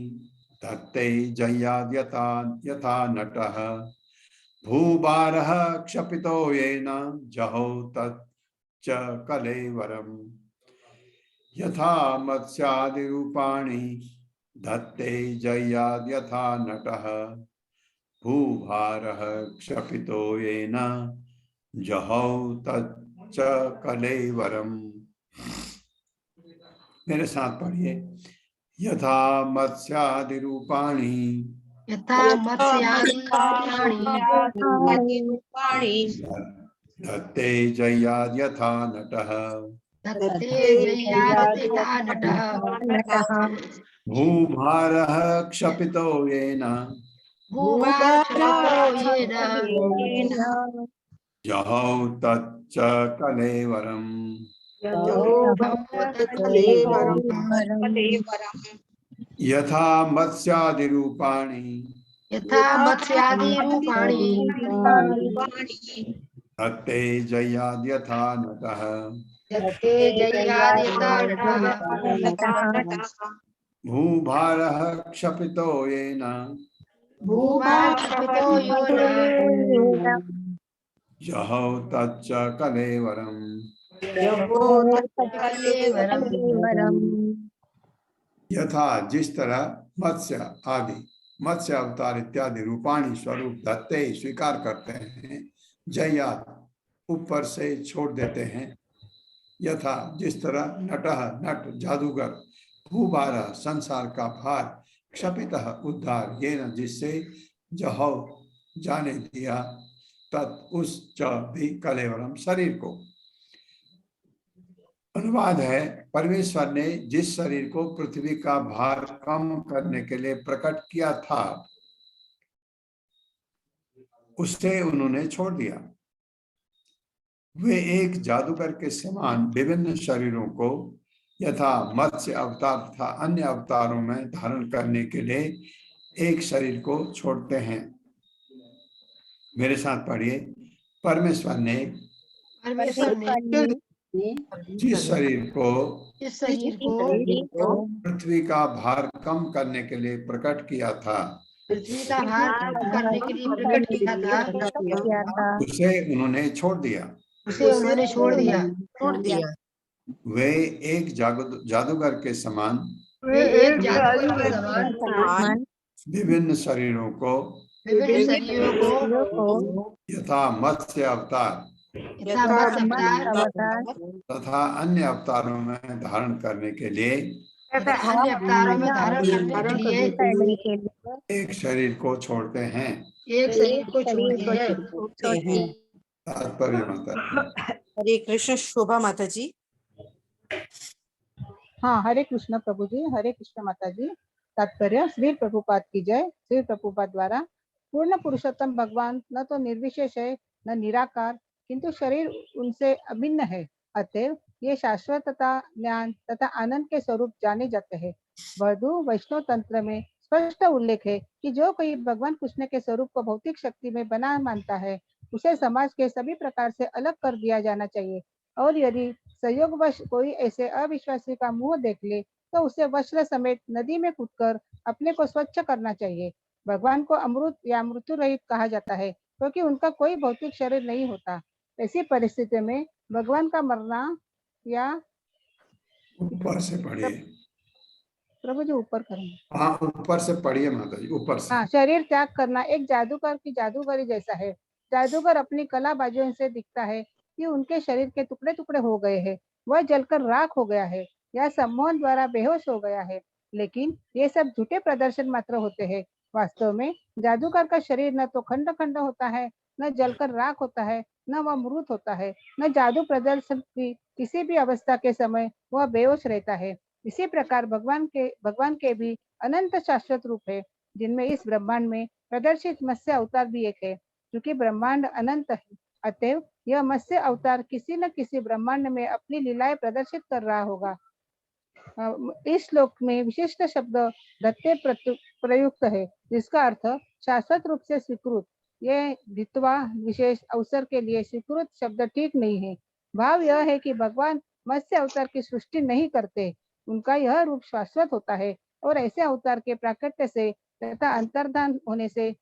धत्ते जय्याद् यथा यथा नटः भूभारः क्षपितो येन जहौ तच्च कलेवरम्। यथा मत्स्यादि रूपाणि धत्ते जय्याद् यथा नटः भूभारः क्षपितो येन जहौ तच्च कलेवरम्। मेरे साथ पढ़िए, यथा मत्स्यादि रूपाणि यथा मत्स्यादि रूपाणि धत्ते जय्याद् यथा नटः धत्ते जय्याद् यथा नटः भूभारः क्षपितो येन भूभारः क्षपितो येन जहौ तच्च कलेवरम्। यथा मत्स्यादि रूपाणि यथा मत्स्यादि रूपाणि धत्ते जय्याद् यथा नटः धत्ते जय्याद् यथा नटः भूभारः क्षपितो येन भूभारः क्षपितो येन जहौ तच्च कलेवरम्। यथा जिस तरह मत्स्य आदि, मत्स्य अवतार इत्यादि रूपाणी स्वरूप धत्ते स्वीकार करते हैं, जय्याद ऊपर से छोड़ देते हैं, यथा जिस तरह नटः नट जादूगर, भूभारः संसार का भार, क्षपितः उद्धार, ये न जिससे जहौ जाने दिया, तत् उस च भी कलेवरम शरीर को। अनुवाद है, परमेश्वर ने जिस शरीर को पृथ्वी का भार कम करने के लिए प्रकट किया था उससे उन्होंने छोड़ दिया। वे एक जादूगर के समान विभिन्न शरीरों को यथा मत्स्य अवतार तथा अन्य अवतारों में धारण करने के लिए एक शरीर को छोड़ते हैं। मेरे साथ पढ़िए, परमेश्वर ने जिस शरीर को पृथ्वी का भार कम करने के लिए प्रकट किया था पृथ्वी का भार कम करने के लिए प्रकट किया था उसे उन्होंने छोड़ दिया। वे एक जादूगर के समान विभिन्न शरीरों को यथा मत्स्य अवतार तथा अन्य अवतारों में धारण करने के लिए एक शरीर को छोड़ते हैं। तात्पर्य माता। हरे कृष्ण। शोभा माता जी। हाँ, हरे कृष्ण प्रभु जी, हरे कृष्ण माता जी। तात्पर्य, श्री प्रभुपाद की जय। श्री प्रभुपाद द्वारा पूर्ण पुरुषोत्तम भगवान न तो निर्विशेष है न निराकार, किंतु शरीर उनसे अभिन्न है। अतएव ये शाश्वतता, ज्ञान तथा आनंद के स्वरूप जाने जाते हैं। वधु वैष्णव तंत्र में स्पष्ट उल्लेख है कि जो कोई भगवान कृष्ण के स्वरूप को भौतिक शक्ति में बना मानता है उसे समाज के सभी प्रकार से अलग कर दिया जाना चाहिए, और यदि संयोगवश कोई ऐसे अविश्वासी का मुंह देख ले तो उसे वस्त्र समेत नदी में कूदकर अपने को स्वच्छ करना चाहिए। भगवान को अमृत या मृत्यु रहित कहा जाता है क्योंकि उनका कोई भौतिक शरीर नहीं होता। ऐसी परिस्थिति में भगवान का मरना या ऊपर से पढ़िए प्रभु जी, ऊपर करेंगे। हाँ, ऊपर से पढ़िए माता जी, ऊपर से। हाँ, शरीर त्याग करना एक जादूगर की जादूगरी जैसा है। जादूगर अपनी कला बाजुओं से दिखता है कि उनके शरीर के टुकड़े टुकड़े हो गए हैं, वह जलकर राख हो गया है या सम्मोहन द्वारा बेहोश हो गया है, लेकिन ये सब झूठे प्रदर्शन मात्र होते हैं। वास्तव में जादूगर का शरीर न तो खंड खंड होता है, न जलकर राख होता है, न वह मृत होता है, न जादू प्रदर्शन की किसी भी अवस्था के समय वह बेहोश रहता है। इसी प्रकार भगवान के भी अनंत शाश्वत रूप है, जिनमें इस ब्रह्मांड में प्रदर्शित मत्स्य अवतार भी एक है। क्योंकि ब्रह्मांड अनंत है, अतएव यह मत्स्य अवतार किसी न किसी ब्रह्मांड में अपनी लीलाएं प्रदर्शित कर रहा होगा। इस श्लोक में विशिष्ट शब्द दत्ते प्रयुक्त है, जिसका अर्थ शाश्वत रूप से स्वीकृत। ये द्वित्वा विशेष अवसर के लिए स्वीकृत शब्द ठीक नहीं है। भाव यह है कि भगवान मत्स्य अवतार की सृष्टि नहीं करते, उनका यह रूप शाश्वत होता है और ऐसे अवतार के प्राकट्य से तथा अंतर्धान होने से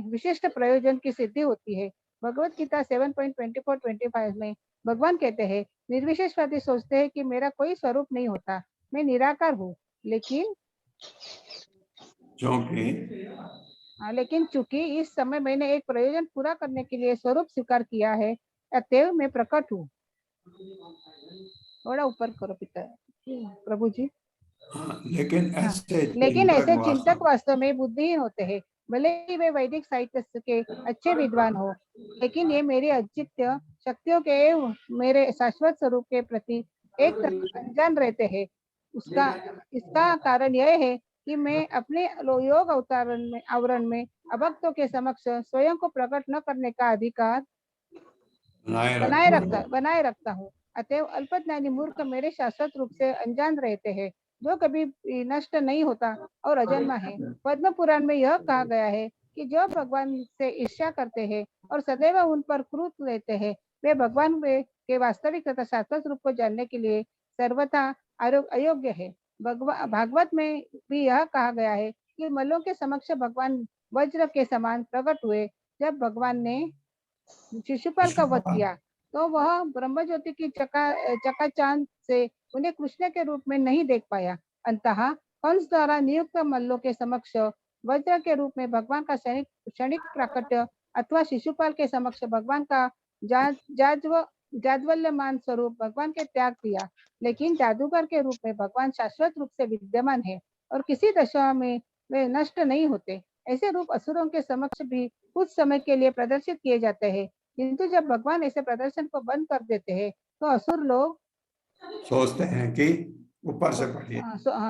विशिष्ट प्रयोजन की सिद्धि होती है। भगवत गीता 7.24-25 में भगवान कहते हैं, निर्विशेषवादी सोचते हैं कि मेरा कोई स्वरूप नहीं होता, मैं निराकार हूँ, लेकिन चूंकि इस समय मैंने एक प्रयोजन पूरा करने के लिए स्वरूप स्वीकार किया है, अतएव मैं प्रकट हूँ। थोड़ा ऊपर करो पिता प्रभु जी। लेकिन ऐसे चिंतक वास्तव में बुद्धिहीन होते हैं, भले ही वे वैदिक साहित्य के अच्छे विद्वान हो, लेकिन ये मेरी अचित्य शक्तियों के मेरे शाश्वत स्वरूप के प्रति एक तरह अनजान रहते हैं। इसका कारण यह है कि मैं अपने योग आवरण में अभक्तों के समक्ष स्वयं को प्रकट न करने का अधिकार बनाए रखता हूँ। अतएव अल्पज्ञानी मूर्ख मेरे शाश्वत रूप से अनजान रहते हैं, जो कभी नष्ट नहीं होता और अजन्मा है। पद्म पुराण में यह कहा गया है कि जो भगवान से ईर्ष्या करते हैं और सदैव उन पर क्रोध लेते हैं, वे भगवान के वास्तविक तथा शाश्वत रूप को जानने के लिए सर्वथा अयोग्य है। भागवत में भी यह कहा गया है कि मल्लों के समक्ष भगवान वज्र के समान प्रकट हुए। जब भगवान ने शिशुपाल का वध किया तो वह ब्रह्म ज्योति की चकाचांद से उन्हें कृष्ण के रूप में नहीं देख पाया। अंततः कंस द्वारा नियुक्त मल्लों के समक्ष वज्र के रूप में भगवान का क्षणिक प्राकट्य अथवा शिशुपाल के समक्ष भगवान का जाज्वल्यमान स्वरूप भगवान के त्याग दिया। लेकिन जादूगर के रूप में भगवान शाश्वत रूप से विद्यमान है और किसी दशा में वे नष्ट नहीं होते। ऐसे रूप असुरों के समक्ष भी कुछ समय के लिए प्रदर्शित किए जाते हैं, किंतु जब भगवान ऐसे प्रदर्शन को बंद कर देते हैं तो असुर लोग सोचते हैं कि ऊपर से पढ़िए।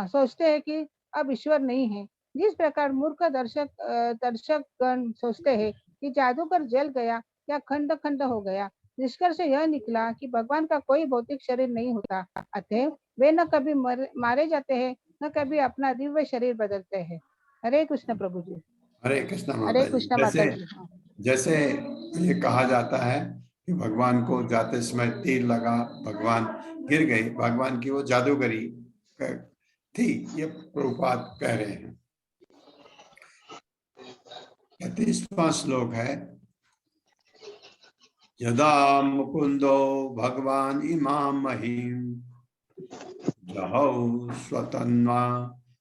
सोचते हैं कि अब ईश्वर नहीं है। जिस प्रकार मूर्ख दर्शकगण सोचते हैं कि जादूगर जल गया या खंड खंड हो गया, निष्कर्ष यह निकला कि भगवान का कोई भौतिक शरीर नहीं होता, अतएव वे न कभी मारे जाते हैं, न कभी अपना दिव्य शरीर बदलते हैं। हरे कृष्ण प्रभु जी। हरे कृष्ण माता जी। जैसे ये कहा जाता है कि भगवान को जाते समय तीर लगा, भगवान गिर गए, भगवान की वो जादूगरी थी, ये प्रभुपाद कह रहे हैं। 35वां श्लोक है, यदा मुकुंदो भगवान इमां महीम जहौ स्वतन्वा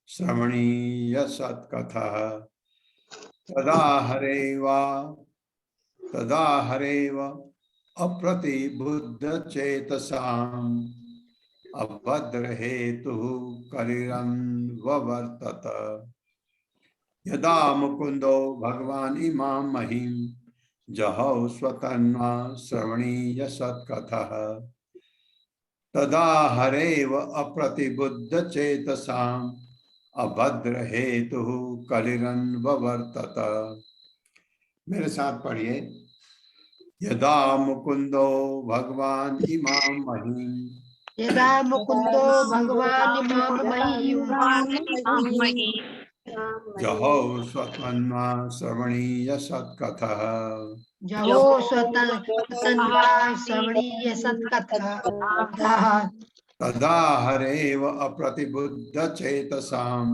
श्रवणीय सत्कथः तदा हरेव अप्रतिबुद्ध चेतसाम् अभद्र हेतु कलिरन्ववर्तत। यदा मुकुंदो भगवान इमां महीम जहौ स्वतन्वा श्रवणीय सत्कथः तदा हरेव अप्रतिबुद्ध चेतसाम् अभद्र हेतु कलिरन्ववर्तत। मेरे साथ पढ़िए, यदा मुकुंदो भगवान इमां महीम यदा मुकुंदो भगवान इमां महीम जहौ स्वतन्वा श्रवणीय सत्कथः तदा हरेव अप्रतिबुद्ध चेतसाम्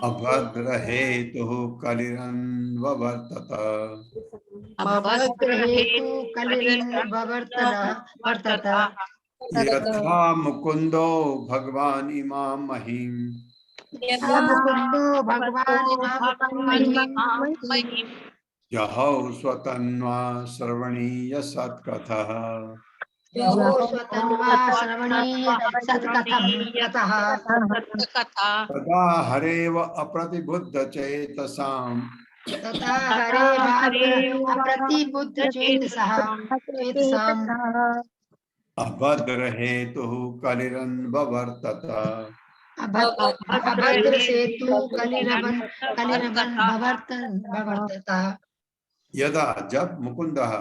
अभद्र हेतु कलिरन्ववर्तत। यथा मुकुंदो भगवान इमां महीम जहौ स्वतन्वा श्रवणीय सत्कथः यो स्वतन् वा श्रवणीय सत्कथं ततः तदा हरेव अप्रतिबुद्ध चेतसाम् तथा हरे अप्रतिबुद्ध चेतसाम् अभद्र हेतु कलिरन्वर्तत अभद्र सेतु कलिरवन भवर्तत। यदा जब मुकुंदः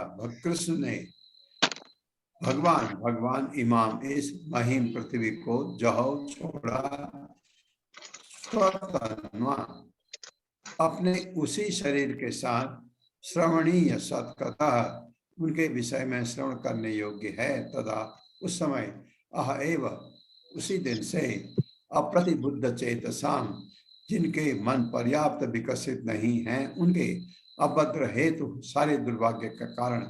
कृष्ण ने भगवान इमाम इस महिम पृथ्वी को जहो छोड़ा स्वतन्वा अपने उसी शरीर के साथ श्रवणीय सत्कथा उनके विषय में श्रवण करने योग्य है, तदा उस समय अह एव उसी दिन से अप्रतिबुद्ध चेतसाम जिनके मन पर्याप्त विकसित नहीं हैं, उनके अभद्र हेतु सारे दुर्भाग्य का कारण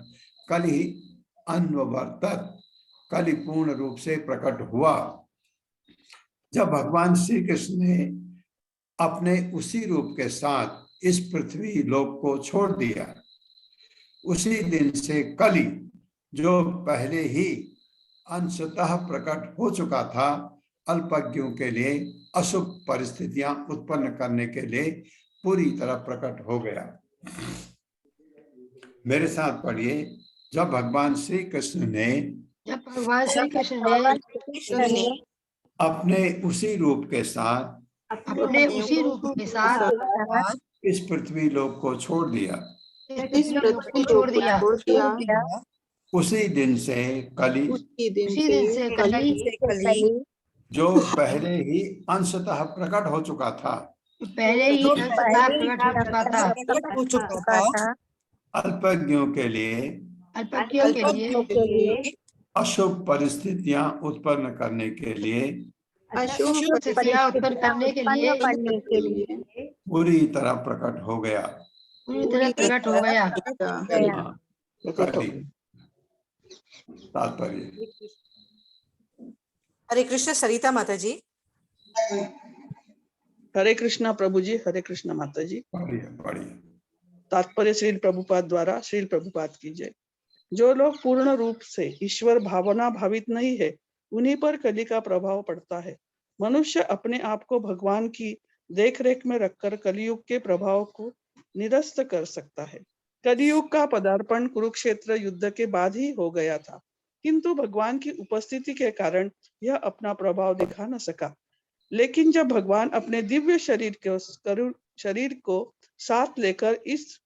कल ही अन्ववर्तत कल ही पूर्ण रूप से प्रकट हुआ। जब भगवान श्री कृष्ण ने अपने उसी रूप के साथ इस पृथ्वी लोक को छोड़ दिया, उसी दिन से कली जो पहले ही अंशतः प्रकट हो चुका था, अल्पज्ञों के लिए अशुभ परिस्थितियां उत्पन्न करने के लिए पूरी तरह प्रकट हो गया। मेरे साथ पढ़िए। जब भगवान श्री कृष्ण ने अपने उसी रूप के साथ इस पृथ्वी लोक को छोड़ दिया, उसी दिन से कली जो पहले ही अंशतः प्रकट हो चुका था, अल्पज्ञों के लिए अशुभ परिस्थितियां उत्पन्न करने के लिए पूरी तरह प्रकट हो गया। तात्पर्य। हरे कृष्ण सरिता माता जी। हरे कृष्णा प्रभु जी, हरे कृष्णा माता जी। पढ़िए। तात्पर्य श्रील प्रभुपाद द्वारा श्रील प्रभुपाद की जय। जो लोग पूर्ण रूप से ईश्वर भावना भावित नहीं है, उन्हीं पर कली का प्रभाव पड़ता है। मनुष्य अपने आप को भगवान की देखरेख में रखकर कलियुग के प्रभाव को निरस्त कर सकता है। कलियुग का पदार्पण कुरुक्षेत्र युद्ध के बाद ही हो गया था, किंतु भगवान की उपस्थिति के कारण यह अपना प्रभाव दिखा न सका। लेकिन जब भगवान अपने दिव्य शरीर को साथ लेकर इस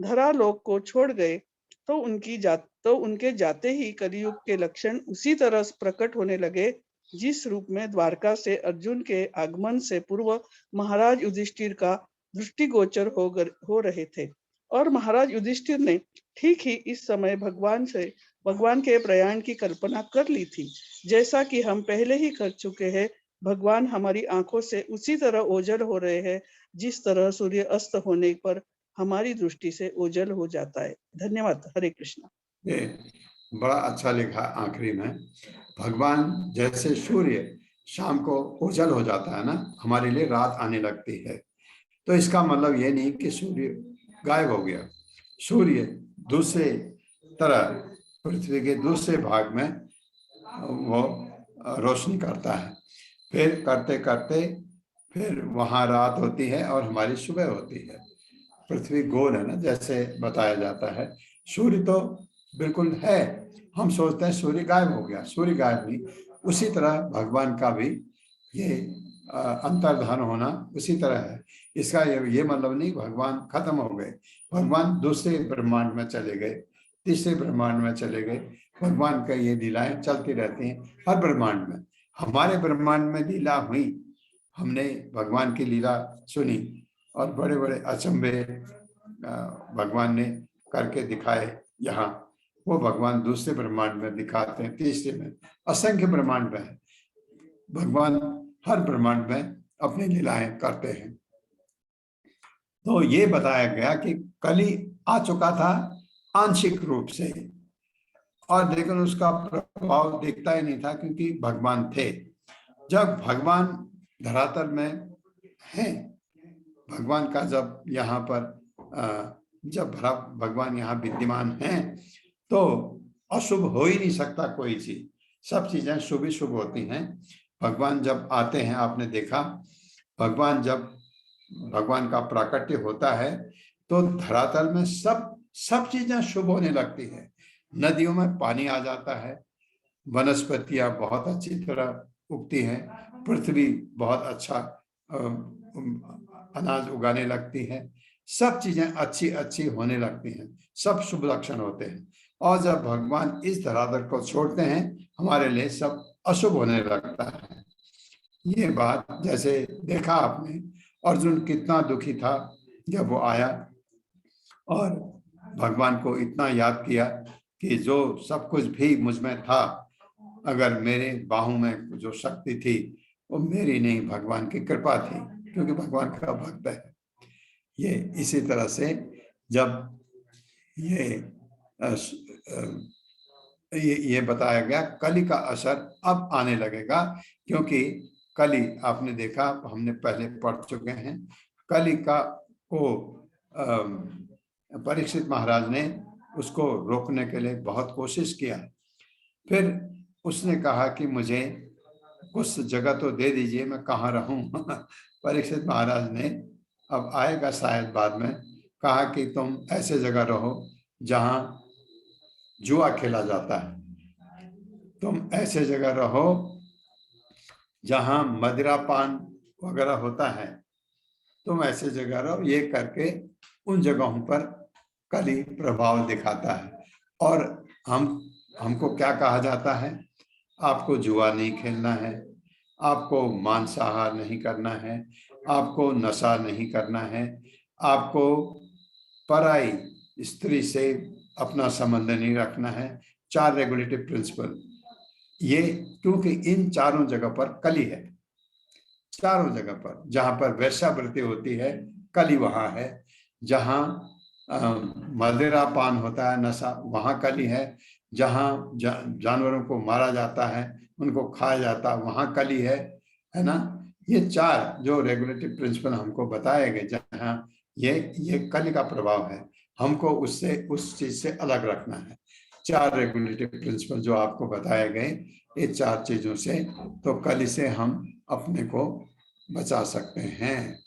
धरालोक को छोड़ गए, तो उनके जाते ही कलियुग के लक्षण उसी तरह प्रकट होने लगे, जिस रूप में द्वारका से अर्जुन के आगमन से पूर्व महाराज युधिष्ठिर का दृष्टिगोचर हो रहे थे। और महाराज युधिष्ठिर ने ठीक ही इस समय भगवान के प्रयाण की कल्पना कर ली थी। जैसा कि हम पहले ही कर चुके हैं, भगवान हमारी आंखों से उसी तरह ओझल हो रहे हैं जिस तरह सूर्य अस्त होने पर हमारी दृष्टि से ओझल हो जाता है। धन्यवाद। हरे कृष्णा। ये बड़ा अच्छा लिखा आखिरी में। भगवान जैसे सूर्य शाम को ओझल हो जाता है ना, हमारे लिए रात आने लगती है, तो इसका मतलब ये नहीं कि सूर्य गायब हो गया। सूर्य दूसरे तरह पृथ्वी के दूसरे भाग में वो रोशनी करता है, फिर करते करते फिर वहां रात होती है और हमारी सुबह होती है। पृथ्वी गोल है ना, जैसे बताया जाता है। सूर्य तो बिल्कुल है, हम सोचते हैं सूर्य गायब हो गया, सूर्य गायब नहीं। उसी तरह भगवान का भी ये अंतर्धान होना उसी तरह है। इसका ये मतलब नहीं भगवान खत्म हो गए। भगवान दूसरे ब्रह्मांड में चले गए, तीसरे ब्रह्मांड में चले गए। भगवान का ये लीलाएं चलती रहती हैं हर ब्रह्मांड में। हमारे ब्रह्मांड में लीला हुई, हमने भगवान की लीला सुनी और बड़े बड़े अचंभे भगवान ने करके दिखाए। यहाँ वो भगवान दूसरे ब्रह्मांड में दिखाते हैं, तीसरे में, असंख्य ब्रह्मांड में है। भगवान हर ब्रह्मांड में अपनी लीलाएं करते हैं। तो ये बताया गया कि कली आ चुका था आंशिक रूप से, और लेकिन उसका प्रभाव दिखता ही नहीं था क्योंकि भगवान थे। जब भगवान धरातल में हैं, भगवान का जब यहाँ पर जब भगवान यहाँ विद्यमान हैं, तो अशुभ हो ही नहीं सकता कोई चीज, सब चीजें शुभ ही शुभ होती हैं। भगवान जब आते हैं, आपने देखा भगवान का प्राकट्य होता है तो धरातल में सब चीजें शुभ होने लगती है। नदियों में पानी आ जाता है, वनस्पतियां बहुत अच्छी तरह उगती हैं, पृथ्वी बहुत अच्छा अनाज उगाने लगती है, सब चीजें अच्छी अच्छी होने लगती हैं, सब शुभ लक्षण होते हैं। और जब भगवान इस धरातल को छोड़ते हैं, हमारे लिए सब अशुभ होने लगता है। ये बात जैसे देखा आपने, अर्जुन कितना दुखी था जब वो आया और भगवान को इतना याद किया कि जो सब कुछ भी मुझ में था, अगर मेरे बाहों में जो शक्ति थी वो मेरी नहीं, भगवान की कृपा थी, क्योंकि भगवान का भक्त है। ये इसी तरह से जब ये बताया गया, कली का असर अब आने लगेगा, क्योंकि कली आपने देखा, हमने पहले पढ़ चुके हैं, कली का को परीक्षित महाराज ने उसको रोकने के लिए बहुत कोशिश किया। फिर उसने कहा कि मुझे कुछ जगह तो दे दीजिए, मैं कहाँ रहूं। परीक्षित महाराज ने, अब आएगा शायद बाद में, कहा कि तुम ऐसे जगह रहो जहां जुआ खेला जाता है, तुम ऐसे जगह रहो जहां मदिरा पान वगैरह होता है, तुम ऐसे जगह रहो। ये करके उन जगहों पर कली प्रभाव दिखाता है। और हमको क्या कहा जाता है, आपको जुआ नहीं खेलना है, आपको मांसाहार नहीं करना है, आपको नशा नहीं करना है, आपको पराई स्त्री से अपना संबंध नहीं रखना है। 4 रेगुलेटिव प्रिंसिपल, ये क्योंकि इन चारों जगह पर कली है, चारों जगह पर जहां पर वैश्यावृत्ति होती है कली वहां है, जहां मदिरा पान होता है, नशा, वहां कली है, जहां जानवरों को मारा जाता है, उनको खाया जाता है, वहां कली है ना। ये 4 जो रेगुलेटिव प्रिंसिपल हमको बताए गए, जहां ये कली का प्रभाव है, हमको उससे, उस चीज से अलग रखना है। 4 रेगुलेटिव प्रिंसिपल जो आपको बताए गए, ये 4 चीजों से, तो कली से हम अपने को बचा सकते हैं।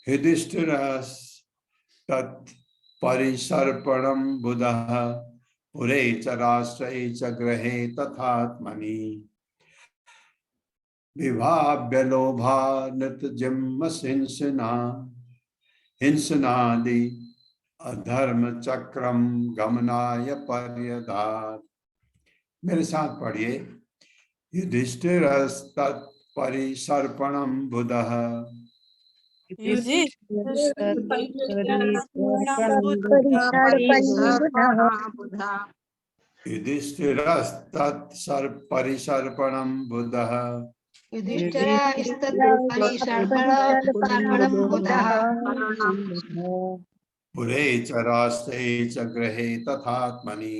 युधिष्ठिरस् तत् परिसर्पणं बुधः पुरे च राष्ट्रे च गृहे तथात्मनि विभाव्य लोभानृतजिम्महिंसना हिंसनादि अधर्म चक्रम गमनाय पर्यधात्। मेरे साथ पढ़िए, युधिष्ठिरस्तत् परिसर्पणं बुधः युधिष्ठिरस्तत् परिसर्पणं बुधः पुरे च राष्ट्रे च गृहे तथात्मनि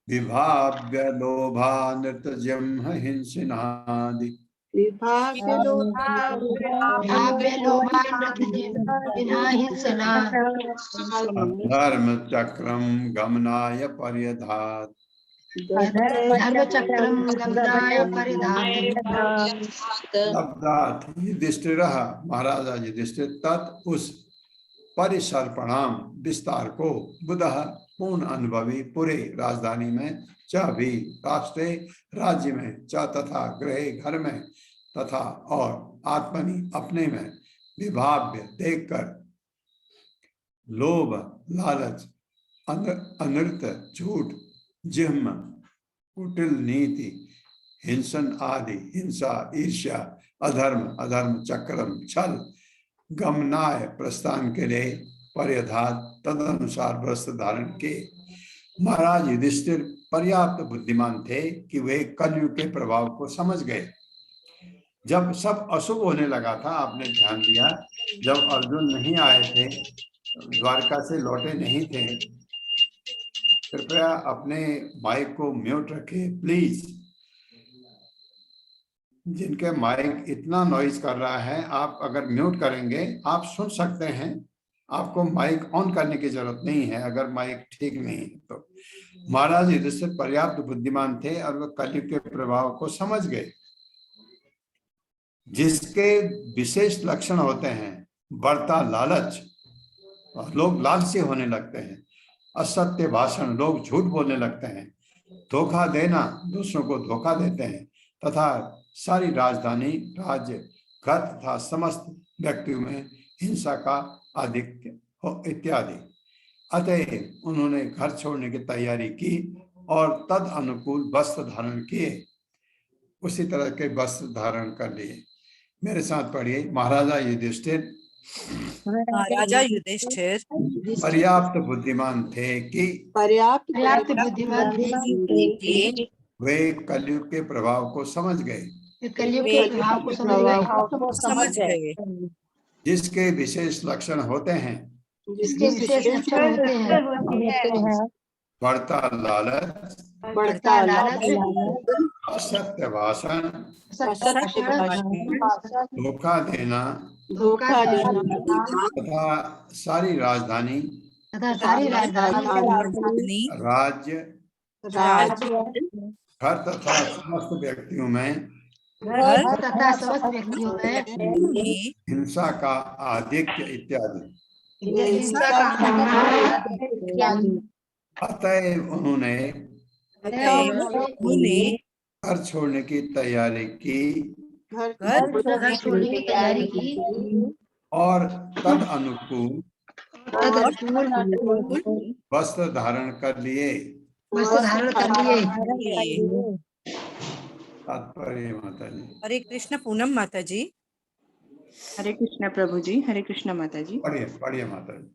विभाव्य लोभानृतजिम्महिंसनादि धर्म चक्रम गमनाय पर्यधात्। युधिष्ठिर, महाराजा युधिष्ठिर, तत् उस परिसर्पणाम विस्तार को, बुधः पूर्ण अनुभवी, पूरे राजधानी में, च भी राष्ट्रे राज्य में, च तथा गृहे घर में, तथा और आत्मनि अपने में, विभाव्य देखकर, लोभ लालच, अनृत झूठ, जिह्म कुटिल नीति, हिंसन आदि हिंसा, ईर्ष्या, अधर्म अधर्म, चक्रम छल, गमनाय प्रस्थान के लिए, पर्यधात तदनुसार वस्त्र धारण के, महाराज युधिष्ठिर पर्याप्त बुद्धिमान थे कि वे कलयुग के प्रभाव को समझ गए। जब सब अशुभ होने लगा था, आपने ध्यान दिया, जब अर्जुन नहीं आए थे, द्वारका से लौटे नहीं थे, कृपया अपने माइक को म्यूट रखें प्लीज। जिनके माइक इतना नॉइज कर रहा है, आप अगर म्यूट करेंगे आप सुन सकते हैं, आपको माइक ऑन करने की जरूरत नहीं है अगर माइक ठीक नहीं है तो। महाराज युधिष्ठिर पर्याप्त बुद्धिमान थे और वे कलयुग के प्रभाव को समझ गए, जिसके विशेष लक्षण होते हैं बढ़ता लालच, लोग लालची होने लगते हैं, असत्य भाषण, लोग झूठ बोलने लगते हैं, धोखा देना, दूसरों को धोखा देते हैं, तथा सारी राजधानी, राज्य, घर तथा समस्त व्यक्तियों में हिंसा का आधिक्य हो इत्यादि। अतः उन्होंने घर छोड़ने की तैयारी की और तद अनुकूल वस्त्र धारण किए, उसी तरह के वस्त्र धारण कर लिए। मेरे साथ पढ़िए। महाराजा युधिष्ठिर पर्याप्त बुद्धिमान थे कि पर्याप्त बुद्धिमान थे वे कलयुग के प्रभाव को समझ गए, कलयुग के प्रभाव को समझ गए, जिसके विशेष लक्षण होते हैं जिसके विशेष लक्षण होते हैं बढ़ता लालच, असत्य भाषण, धोखा देना तथा सारी राजधानी, राज्य, घर तथा समस्त व्यक्तियों में हिंसा का आधिक्य इत्यादि। अतः उन्होंने घर छोड़ने की तैयारी की और तद अनुकूल वस्त्र धारण कर लिए। तात्पर्य माता जी। हरे कृष्ण पूनम माता जी। हरे कृष्ण प्रभु जी। हरे कृष्ण माता जी। पढ़िए माता जी।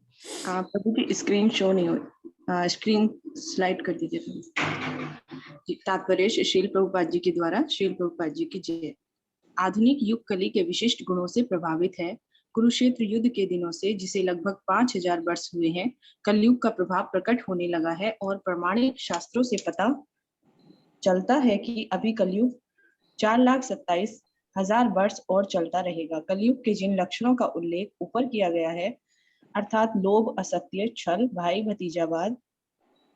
प्रभु जी स्क्रीन शो नहीं हो, स्क्रीन स्लाइड कर दीजिए जी। तात्पर्य श्रील प्रभुपाद जी के द्वारा। श्रील प्रभुपाद जी की जय। आधुनिक युग कली के विशिष्ट गुणों से प्रभावित है। कुरुक्षेत्र युद्ध के दिनों से, जिसे लगभग 5000 वर्ष हुए हैं, कलयुग का प्रभाव प्रकट होने लगा है और प्रमाणिक शास्त्रों से पता चलता है कि अभी कलयुग 4,27,000 वर्ष और चलता रहेगा। कलयुग के जिन लक्षणों का उल्लेख ऊपर किया गया है, अर्थात लोभ, असत्य, छल, भाई भतीजावाद,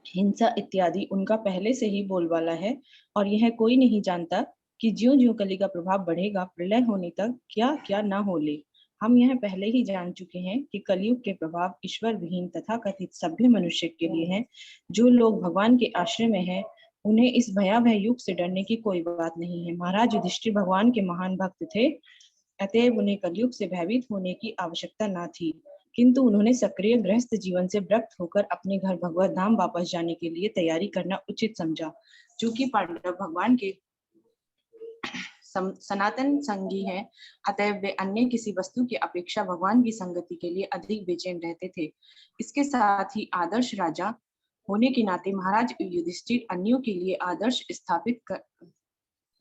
हिंसा इत्यादि, उनका पहले से ही बोलबाला है और यह कोई नहीं जानता कि ज्यों-ज्यों कली का प्रभाव बढ़ेगा, प्रलय होने तक क्या क्या न हो ले। हम यह पहले ही जान चुके हैं कि कलयुग के प्रभाव ईश्वर विहीन तथा कथित सभ्य मनुष्य के लिए हैं। जो लोग भगवान के आश्रय में हैं, उन्हें इस भयावह युग से डरने की कोई बात नहीं है। महाराज युधिष्ठिर भगवान के महान भक्त थे, अतएव उन्हें कलयुग से भयभीत होने की आवश्यकता न थी, किंतु उन्होंने सक्रिय गृहस्थ जीवन से विरक्त होकर अपने घर भगवत धाम वापस जाने के लिए तैयारी करना उचित समझा। चूंकि पांडव भगवान के सनातन संगी हैं, अतएव वे अन्य किसी वस्तु की अपेक्षा भगवान की संगति के लिए अधिक बेचैन रहते थे। इसके साथ ही आदर्श राजा होने के नाते महाराज युधिष्ठिर अन्यों के लिए आदर्श स्थापित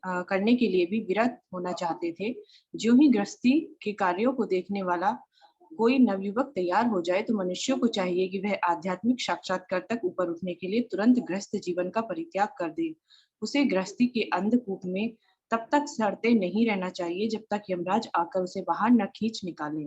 करने के लिए भी विरत होना चाहते थे। जो ही गृहस्थी के कार्यों को देखने वाला कोई नवयुवक तैयार हो जाए, तो मनुष्यों को चाहिए कि वह आध्यात्मिक साक्षात्कार तक ऊपर उठने के लिए तुरंत गृहस्थ जीवन का परित्याग कर दे। उसे गृहस्थी के अंधकूप में तब तक सड़ते नहीं रहना चाहिए जब तक यमराज आकर उसे बाहर न खींच निकाले।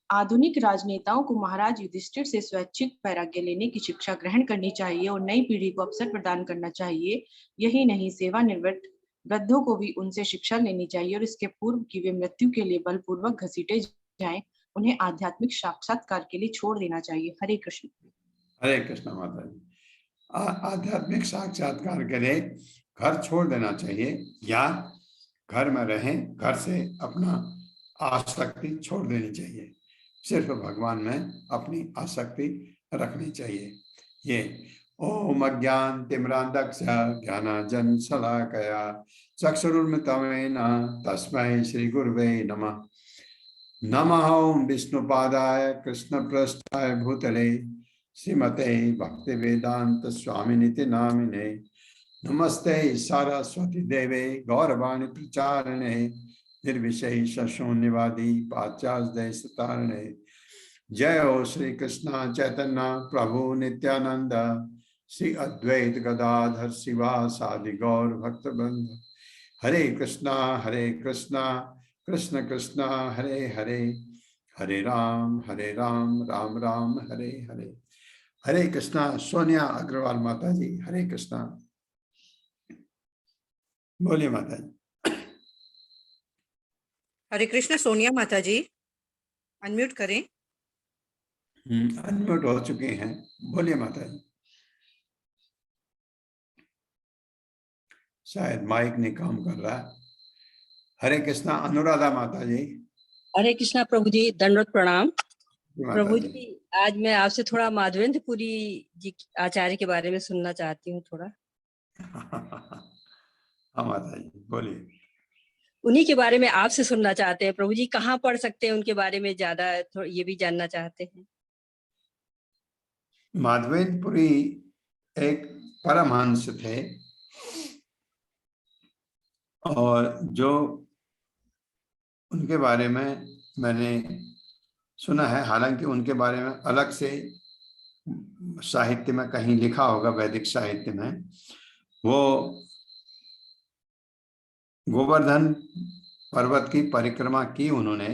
आधुनिक राजनेताओं को महाराज युधिष्ठिर से स्वैच्छिक वैराग्य लेने की शिक्षा ग्रहण करनी चाहिए और नई पीढ़ी को अवसर प्रदान करना चाहिए। यही नहीं, सेवानिवृत्त वृद्धों को भी उनसे शिक्षा लेनी चाहिए और इसके पूर्व कि वे मृत्यु के लिए बलपूर्वक घसीटे जाएं, उन्हें आध्यात्मिक साक्षात्कार के लिए छोड़ देना चाहिए। हरे कृष्ण। हरे कृष्ण माता जी। आध्यात्मिक साक्षात्कार के लिए घर छोड़ देना चाहिए या घर में रहें, घर से अपना आसक्ति छोड़ देनी चाहिए, सिर्फ भगवान में अपनी आसक्ति रखनी चाहिए। ये ओम अज्ञान तिमिरान्धस्य ज्ञानांजन शलाकया चक्षुरुन्मिलितं येन तस्मै श्री गुरुवे नमः। नमः ओम विष्णुपादाय कृष्णप्रेष्ठाय भूतले श्रीमते भक्ति वेदांत स्वामिनिति नामिने नमस्ते सरस्वती देवे गौरवाणी प्रचारणे निर्विशेष शून्यवादी पाश्चात्य तारणे। जय हो श्री कृष्ण चैतन्य प्रभु नित्यानंद श्री अद्वैत गदाधर शिवासादि गौर भक्तवृंद। हरे कृष्णा कृष्ण कृष्णा हरे हरे, हरे राम राम राम हरे हरे। हरे कृष्णा। सोनिया अग्रवाल माता जी, हरे कृष्णा। बोलिए माता जी। हरे कृष्ण। सोनिया माता जी अनम्यूट करें। अनम्यूट हो चुके हैं, बोलिए माता जी। शायद माइक नहीं काम कर रहा। हरे कृष्णा। अनुराधा माता जी। हरे कृष्णा प्रभु जी, दंडवत प्रणाम। माता प्रभु जी, आज मैं आपसे थोड़ा माधवेंद्रपुरी जी आचार्य के बारे में सुनना चाहती हूँ थोड़ा। हाँ माता जी बोलिए। उन्हीं के बारे में आपसे सुनना चाहते हैं प्रभु जी। कहाँ पढ़ सकते हैं उनके बारे में, ज्यादा ये भी जानना चाहते हैं। माधवेंद्रपुरी एक परमहंस थे और जो उनके बारे में मैंने सुना है, हालांकि उनके बारे में अलग से साहित्य में कहीं लिखा होगा, वैदिक साहित्य में। वो गोवर्धन पर्वत की परिक्रमा की उन्होंने,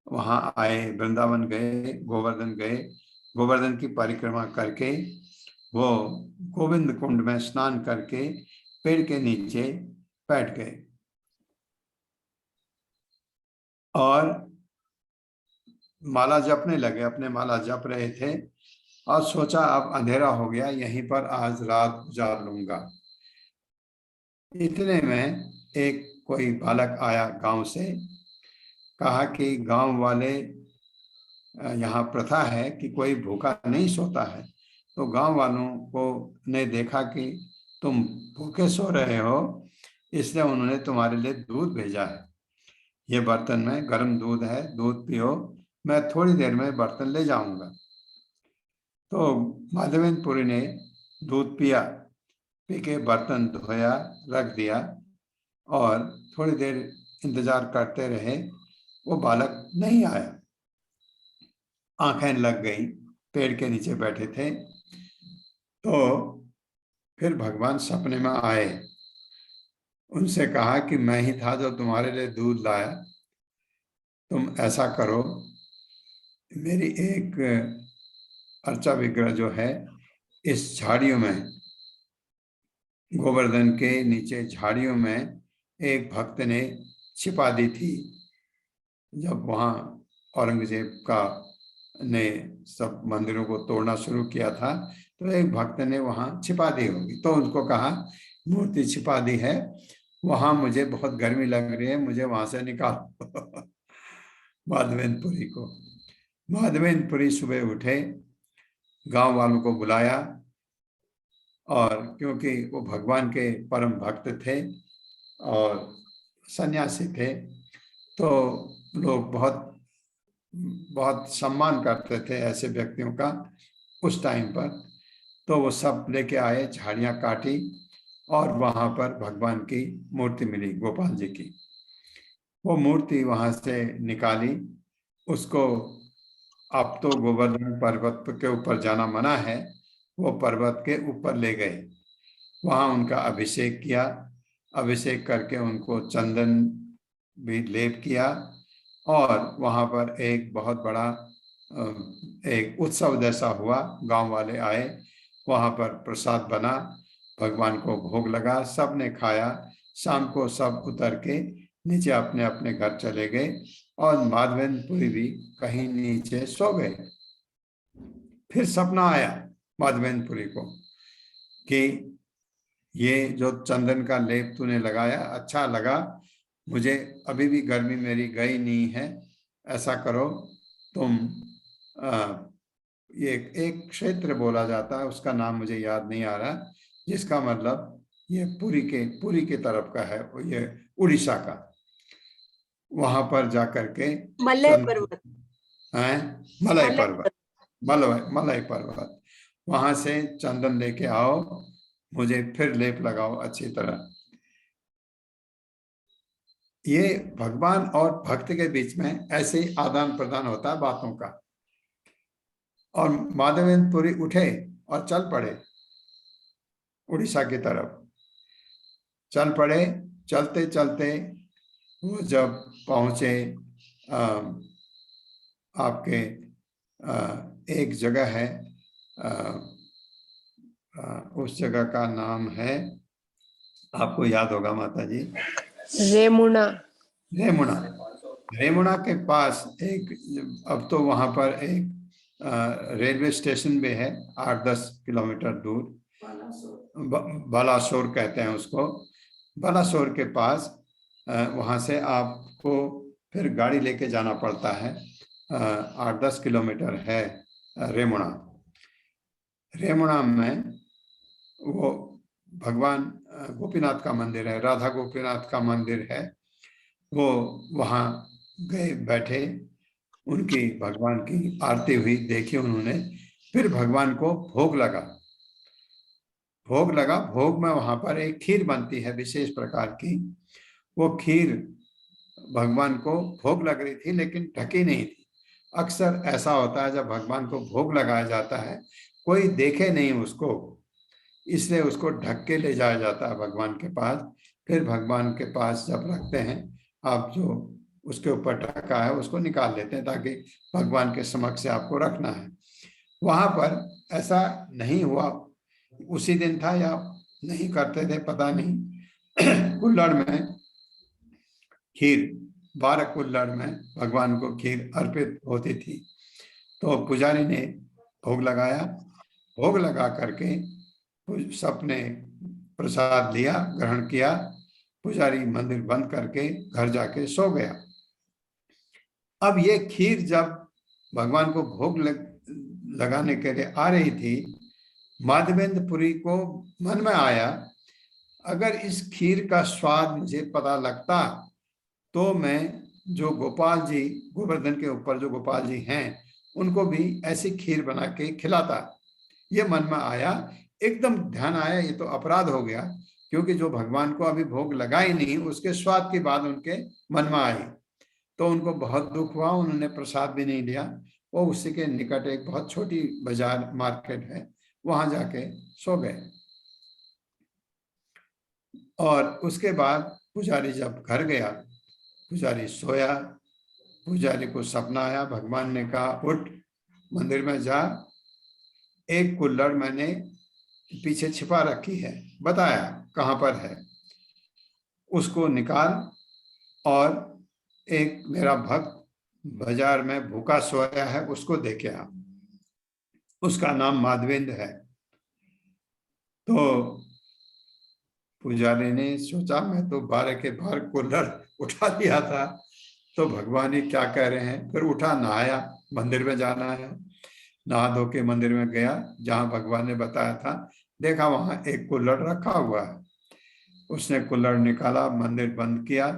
वहां आए, वृंदावन गए, गोवर्धन गए, गोवर्धन की परिक्रमा करके वो गोविंद कुंड में स्नान करके पेड़ के नीचे बैठ गए और माला जपने लगे। अपने माला जप रहे थे और सोचा अब अंधेरा हो गया, यहीं पर आज रात गुजार लूंगा। इतने में एक कोई बालक आया गांव से, कहा कि गांव वाले यहाँ प्रथा है कि कोई भूखा नहीं सोता है, तो गांव वालों को ने देखा कि तुम भूखे सो रहे हो, इसलिए उन्होंने तुम्हारे लिए दूध भेजा है। ये बर्तन में गर्म दूध है, दूध पियो, मैं थोड़ी देर में बर्तन ले जाऊंगा। तो माधवेंद्रपुरी ने दूध पिया, पी के बर्तन धोया, रख दिया और थोड़ी देर इंतजार करते रहे। वो बालक नहीं आया। आंखें लग गई, पेड़ के नीचे बैठे थे। तो फिर भगवान सपने में आए, उनसे कहा कि मैं ही था जो तुम्हारे लिए दूध लाया। तुम ऐसा करो, मेरी एक अर्चा विग्रह जो है इस झाड़ियों में, गोवर्धन के नीचे झाड़ियों में एक भक्त ने छिपा दी थी। जब वहाँ औरंगजेब का ने सब मंदिरों को तोड़ना शुरू किया था, तो एक भक्त ने वहाँ छिपा दी होगी। तो उनको कहा मूर्ति छिपा दी है, वहाँ मुझे बहुत गर्मी लग रही है, मुझे वहां से निकालो। माधवेंद्रपुरी को। माधवेंद्रपुरी सुबह उठे, गांव वालों को बुलाया और क्योंकि वो भगवान के परम भक्त थे और सन्यासी थे, तो लोग बहुत बहुत सम्मान करते थे ऐसे व्यक्तियों का उस टाइम पर। तो वो सब लेके आए, झाड़ियाँ काटी और वहाँ पर भगवान की मूर्ति मिली, गोपाल जी की। वो मूर्ति वहाँ से निकाली, उसको अब तो गोवर्धन पर्वत के ऊपर जाना मना है, वो पर्वत के ऊपर ले गए। वहाँ उनका अभिषेक किया, अभिषेक करके उनको चंदन भी लेप किया और वहाँ पर एक बहुत बड़ा एक उत्सव जैसा हुआ। गांव वाले आए, वहाँ पर प्रसाद बना, भगवान को भोग लगा, सब ने खाया। शाम को सब उतर के नीचे अपने अपने घर चले गए और माधवेंद्रपुरी भी कहीं नीचे सो गए। फिर सपना आया माधवेंद्रपुरी को कि ये जो चंदन का लेप तूने लगाया अच्छा लगा, मुझे अभी भी गर्मी मेरी गई नहीं है। ऐसा करो तुम ये एक क्षेत्र बोला जाता है, उसका नाम मुझे याद नहीं आ रहा, जिसका मतलब ये पुरी के तरफ का है, ये उड़ीसा का। वहां पर जाकर के मलय पर्वत। मलय पर्वत, मलय पर्वत, वहां से चंदन लेके आओ, मुझे फिर लेप लगाओ अच्छी तरह। ये भगवान और भक्त के बीच में ऐसे ही आदान प्रदान होता है बातों का। और माधवेंद्र पुरी उठे और चल पड़े उड़ीसा की तरफ, चल पड़े। चलते चलते वो जब पहुंचे आपके एक जगह है, उस जगह का नाम है, आपको याद होगा माता जी, रेमुना। रेमुना। रेमुना के पास एक, अब तो वहां पर एक रेलवे स्टेशन भी है 8-10 किलोमीटर दूर, बालासोर कहते हैं उसको। बालासोर के पास वहां से आपको फिर गाड़ी लेके जाना पड़ता है, 8-10 किलोमीटर है रेमुना। रेमुना में वो भगवान गोपीनाथ का मंदिर है, राधा गोपीनाथ का मंदिर है। वो वहाँ गए, बैठे, उनकी भगवान की आरती हुई, देखी उन्होंने। फिर भगवान को भोग लगा, भोग में वहां पर एक खीर बनती है विशेष प्रकार की। वो खीर भगवान को भोग लग रही थी लेकिन ढकी नहीं थी। अक्सर ऐसा होता है जब भगवान को भोग लगाया जाता है, कोई देखे नहीं उसको, इसलिए उसको ढक के ले जाया जाता है भगवान के पास। फिर भगवान के पास जब रखते हैं, आप जो उसके ऊपर ढका है उसको निकाल लेते हैं ताकि भगवान के समक्ष से आपको रखना है। वहां पर ऐसा नहीं हुआ, उसी दिन था या नहीं करते थे पता नहीं। कुल्हड़ में खीर, 12 कुल्हड़ में भगवान को खीर अर्पित होती थी। तो पुजारी ने भोग लगाया, भोग लगा करके सबने प्रसाद लिया, ग्रहण किया। पुजारी मंदिर बंद करके घर जाके सो गया। अब ये खीर जब भगवान को भोग लगाने के लिए आ रही थी, माधवेंद्र पुरी को मन में आया, अगर इस खीर का स्वाद मुझे पता लगता तो मैं जो गोपाल जी, गोवर्धन के ऊपर जो गोपाल जी हैं, उनको भी ऐसी खीर बना के खिलाता। ये मन में आया, एकदम ध्यान आया ये तो अपराध हो गया, क्योंकि जो भगवान को अभी भोग लगा ही नहीं, उसके स्वाद की बात उनके मन में आई। तो उनको बहुत दुख हुआ, उन्होंने प्रसाद भी नहीं लिया। वो उसी के निकट एक बहुत छोटी बाजार मार्केट है, वहां जाके सो गए। और उसके बाद पुजारी जब घर गया, पुजारी सोया, पुजारी को सपना आया, भगवान ने कहा उठ मंदिर में जा, एक कुल्हड़ मैंने पीछे छिपा रखी है, बताया कहाँ पर है, उसको निकाल, और एक मेरा भक्त बाजार में भूखा सोया है उसको देखे आ, उसका नाम माधवेंद्र है। तो पुजारी ने सोचा मैं तो 12 के 12 कुल्हड़ उठा दिया था, तो भगवान ही क्या कह रहे हैं। फिर उठा, नहाया, मंदिर में जाना है, नहा धो के मंदिर में गया जहां भगवान ने बताया था, देखा वहां एक कुल्हड़ रखा हुआ है। उसने कुल्हड़ निकाला, मंदिर बंद किया,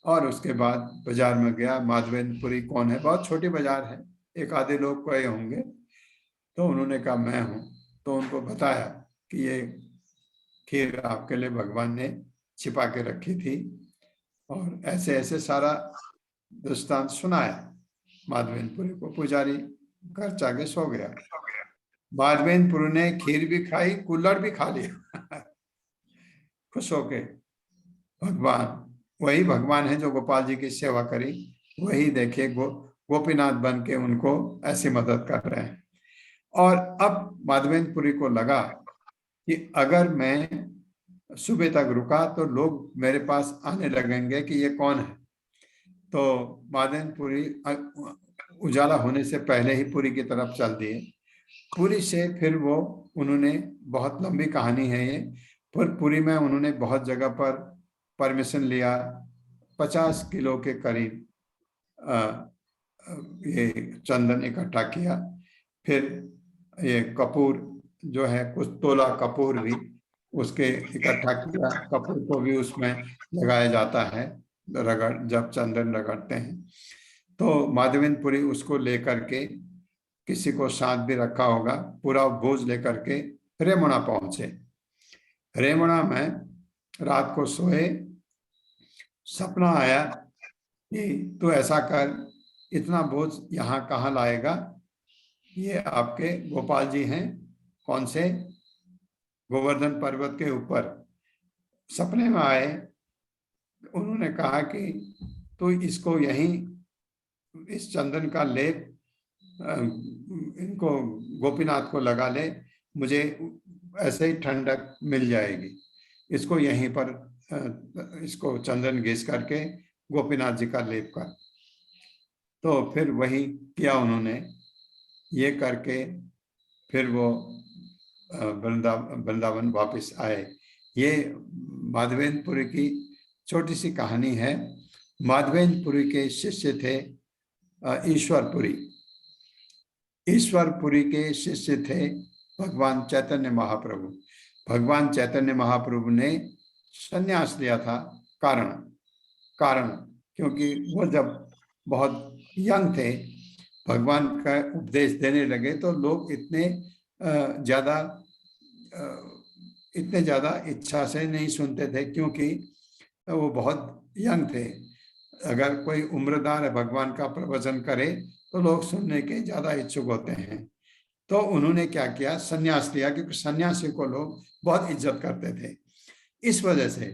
और उसके बाद बाजार में गया। माधवेंद्रपुरी कौन है, बहुत छोटी बाजार है, एक आधे लोग गए होंगे। तो उन्होंने कहा मैं हूँ। तो उनको बताया कि ये खीर आपके लिए भगवान ने छिपा के रखी थी, और ऐसे ऐसे सारा दृष्टांत सुनाया माधवेंद्रपुरी को। पुजारी घर जाके सो गया। माधवेंद्रपुरी ने खीर भी खाई, कुल्हड़ भी खा लिया। खुश होके, भगवान वही भगवान है जो गोपाल जी की सेवा करी, वही देखिए गोपीनाथ बन के उनको ऐसी मदद कर रहे हैं। और अब माधवेंद्रपुरी को लगा कि अगर मैं सुबह तक रुका तो लोग मेरे पास आने लगेंगे कि ये कौन है। तो माधवेंद्रपुरी उजाला होने से पहले ही पुरी की तरफ चल दिए। पुरी से फिर वो उन्होंने, बहुत लंबी कहानी है ये, पर पुरी में उन्होंने बहुत जगह पर परमिशन लिया, 50 किलो के करीब ये चंदन इकट्ठा किया। फिर ये कपूर जो है, कुछ तोला कपूर भी उसके इकट्ठा किया, कपूर को भी उसमें लगाया जाता है जब चंदन रगड़ते हैं। तो माधवेंद्रपुरी उसको लेकर के किसी को साथ भी रखा होगा, पूरा बोझ लेकर के रेमुणा पहुंचे। रेमुणा में रात को सोए, सपना आया कि तू ऐसा कर, इतना बोझ यहाँ कहाँ लाएगा, ये आपके गोपाल जी हैं, कौन से, गोवर्धन पर्वत के ऊपर। सपने में आए, उन्होंने कहा कि तू इसको यहीं, इस चंदन का लेप इनको गोपीनाथ को लगा ले, मुझे ऐसे ही ठंडक मिल जाएगी। इसको यहीं पर इसको चंदन घिस करके गोपीनाथ जी का लेप कर। तो फिर वही किया उन्होंने, ये करके फिर वो वृंदावन वापस आए। ये माधवेंद्रपुरी की छोटी सी कहानी है। माधवेंद्रपुरी के शिष्य थे ईश्वरपुरी। ईश्वरपुरी के शिष्य थे भगवान चैतन्य महाप्रभु। भगवान चैतन्य महाप्रभु ने संन्यास लिया था, कारण क्योंकि वो जब बहुत यंग थे, भगवान का उपदेश देने लगे तो लोग इतने ज़्यादा इच्छा से नहीं सुनते थे, क्योंकि वो बहुत यंग थे। अगर कोई उम्रदार है भगवान का प्रवचन करे तो लोग सुनने के ज़्यादा इच्छुक होते हैं। तो उन्होंने क्या किया, संन्यास लिया, क्योंकि सन्यासी को लोग बहुत इज्जत करते थे। इस वजह से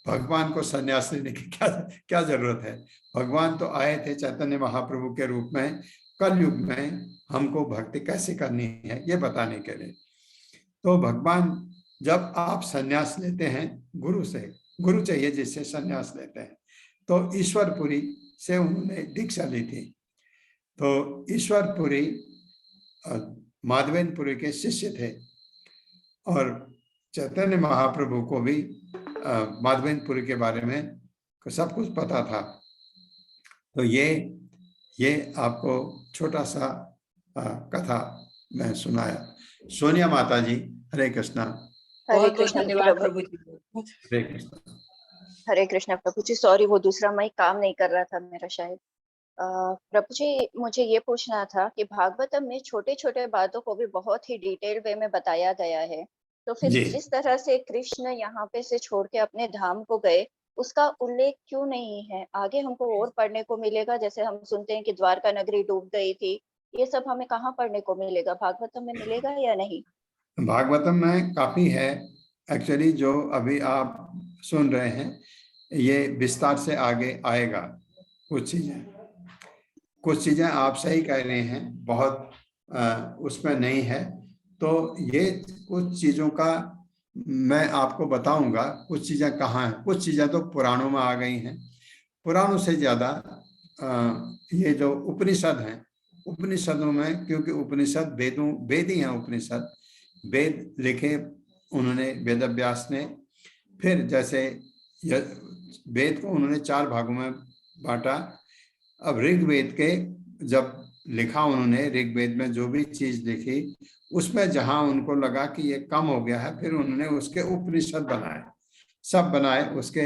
भगवान को संन्यास लेने की क्या जरूरत है। भगवान तो आए थे चैतन्य महाप्रभु के रूप में कलयुग में हमको भक्ति कैसे करनी है ये बताने के लिए। तो भगवान, जब आप संन्यास लेते हैं गुरु से, गुरु चाहिए जिससे संन्यास लेते हैं, तो ईश्वरपुरी से उन्होंने दीक्षा ली थी। तो ईश्वरपुरी माधवेंद्रपुरी के शिष्य थे और चैतन्य महाप्रभु को भी माधवेंद्रपुरी के बारे में सब कुछ पता था। तो ये आपको छोटा सा कथा मैं सुनाया। सोनिया माता जी, हरे कृष्णा। हरे कृष्णा प्रभु जी। हरे कृष्णा। हरे कृष्णा प्रभु जी। सॉरी, वो दूसरा माइक काम नहीं कर रहा था मेरा शायद। प्रभु जी, मुझे ये पूछना था कि भागवतम में छोटे छोटे बातों को भी बहुत ही डिटेल वे में बताया गया है, तो फिर जिस तरह से कृष्ण यहाँ पे से छोड़ के अपने धाम को गए, उसका उल्लेख क्यों नहीं है? आगे हमको और पढ़ने को मिलेगा। जैसे हम सुनते हैं कि द्वारका नगरी डूब गई थी, ये सब हमें कहाँ पढ़ने को मिलेगा? भागवतम में मिलेगा या नहीं? भागवतम में काफी है एक्चुअली, जो अभी आप सुन रहे हैं ये विस्तार से आगे आएगा। कुछ चीजें आप सही कह रहे हैं, बहुत उसमें नहीं है। तो ये कुछ चीजों का मैं आपको बताऊंगा, कुछ चीजें कहाँ हैं। कुछ चीजें तो पुराणों में आ गई हैं। पुराणों से ज्यादा ये जो उपनिषद हैं, उपनिषदों में, क्योंकि उपनिषद वेद ही हैं। उपनिषद वेद लिखे उन्होंने वेदव्यास ने। फिर जैसे वेद को उन्होंने 4 भागों में बांटा। अब ऋग्वेद के जब लिखा उन्होंने, ऋग्वेद में जो भी चीज लिखी उसमें जहां उनको लगा कि ये कम हो गया है, फिर उन्होंने उसके उपनिषद बनाए, सब बनाए उसके।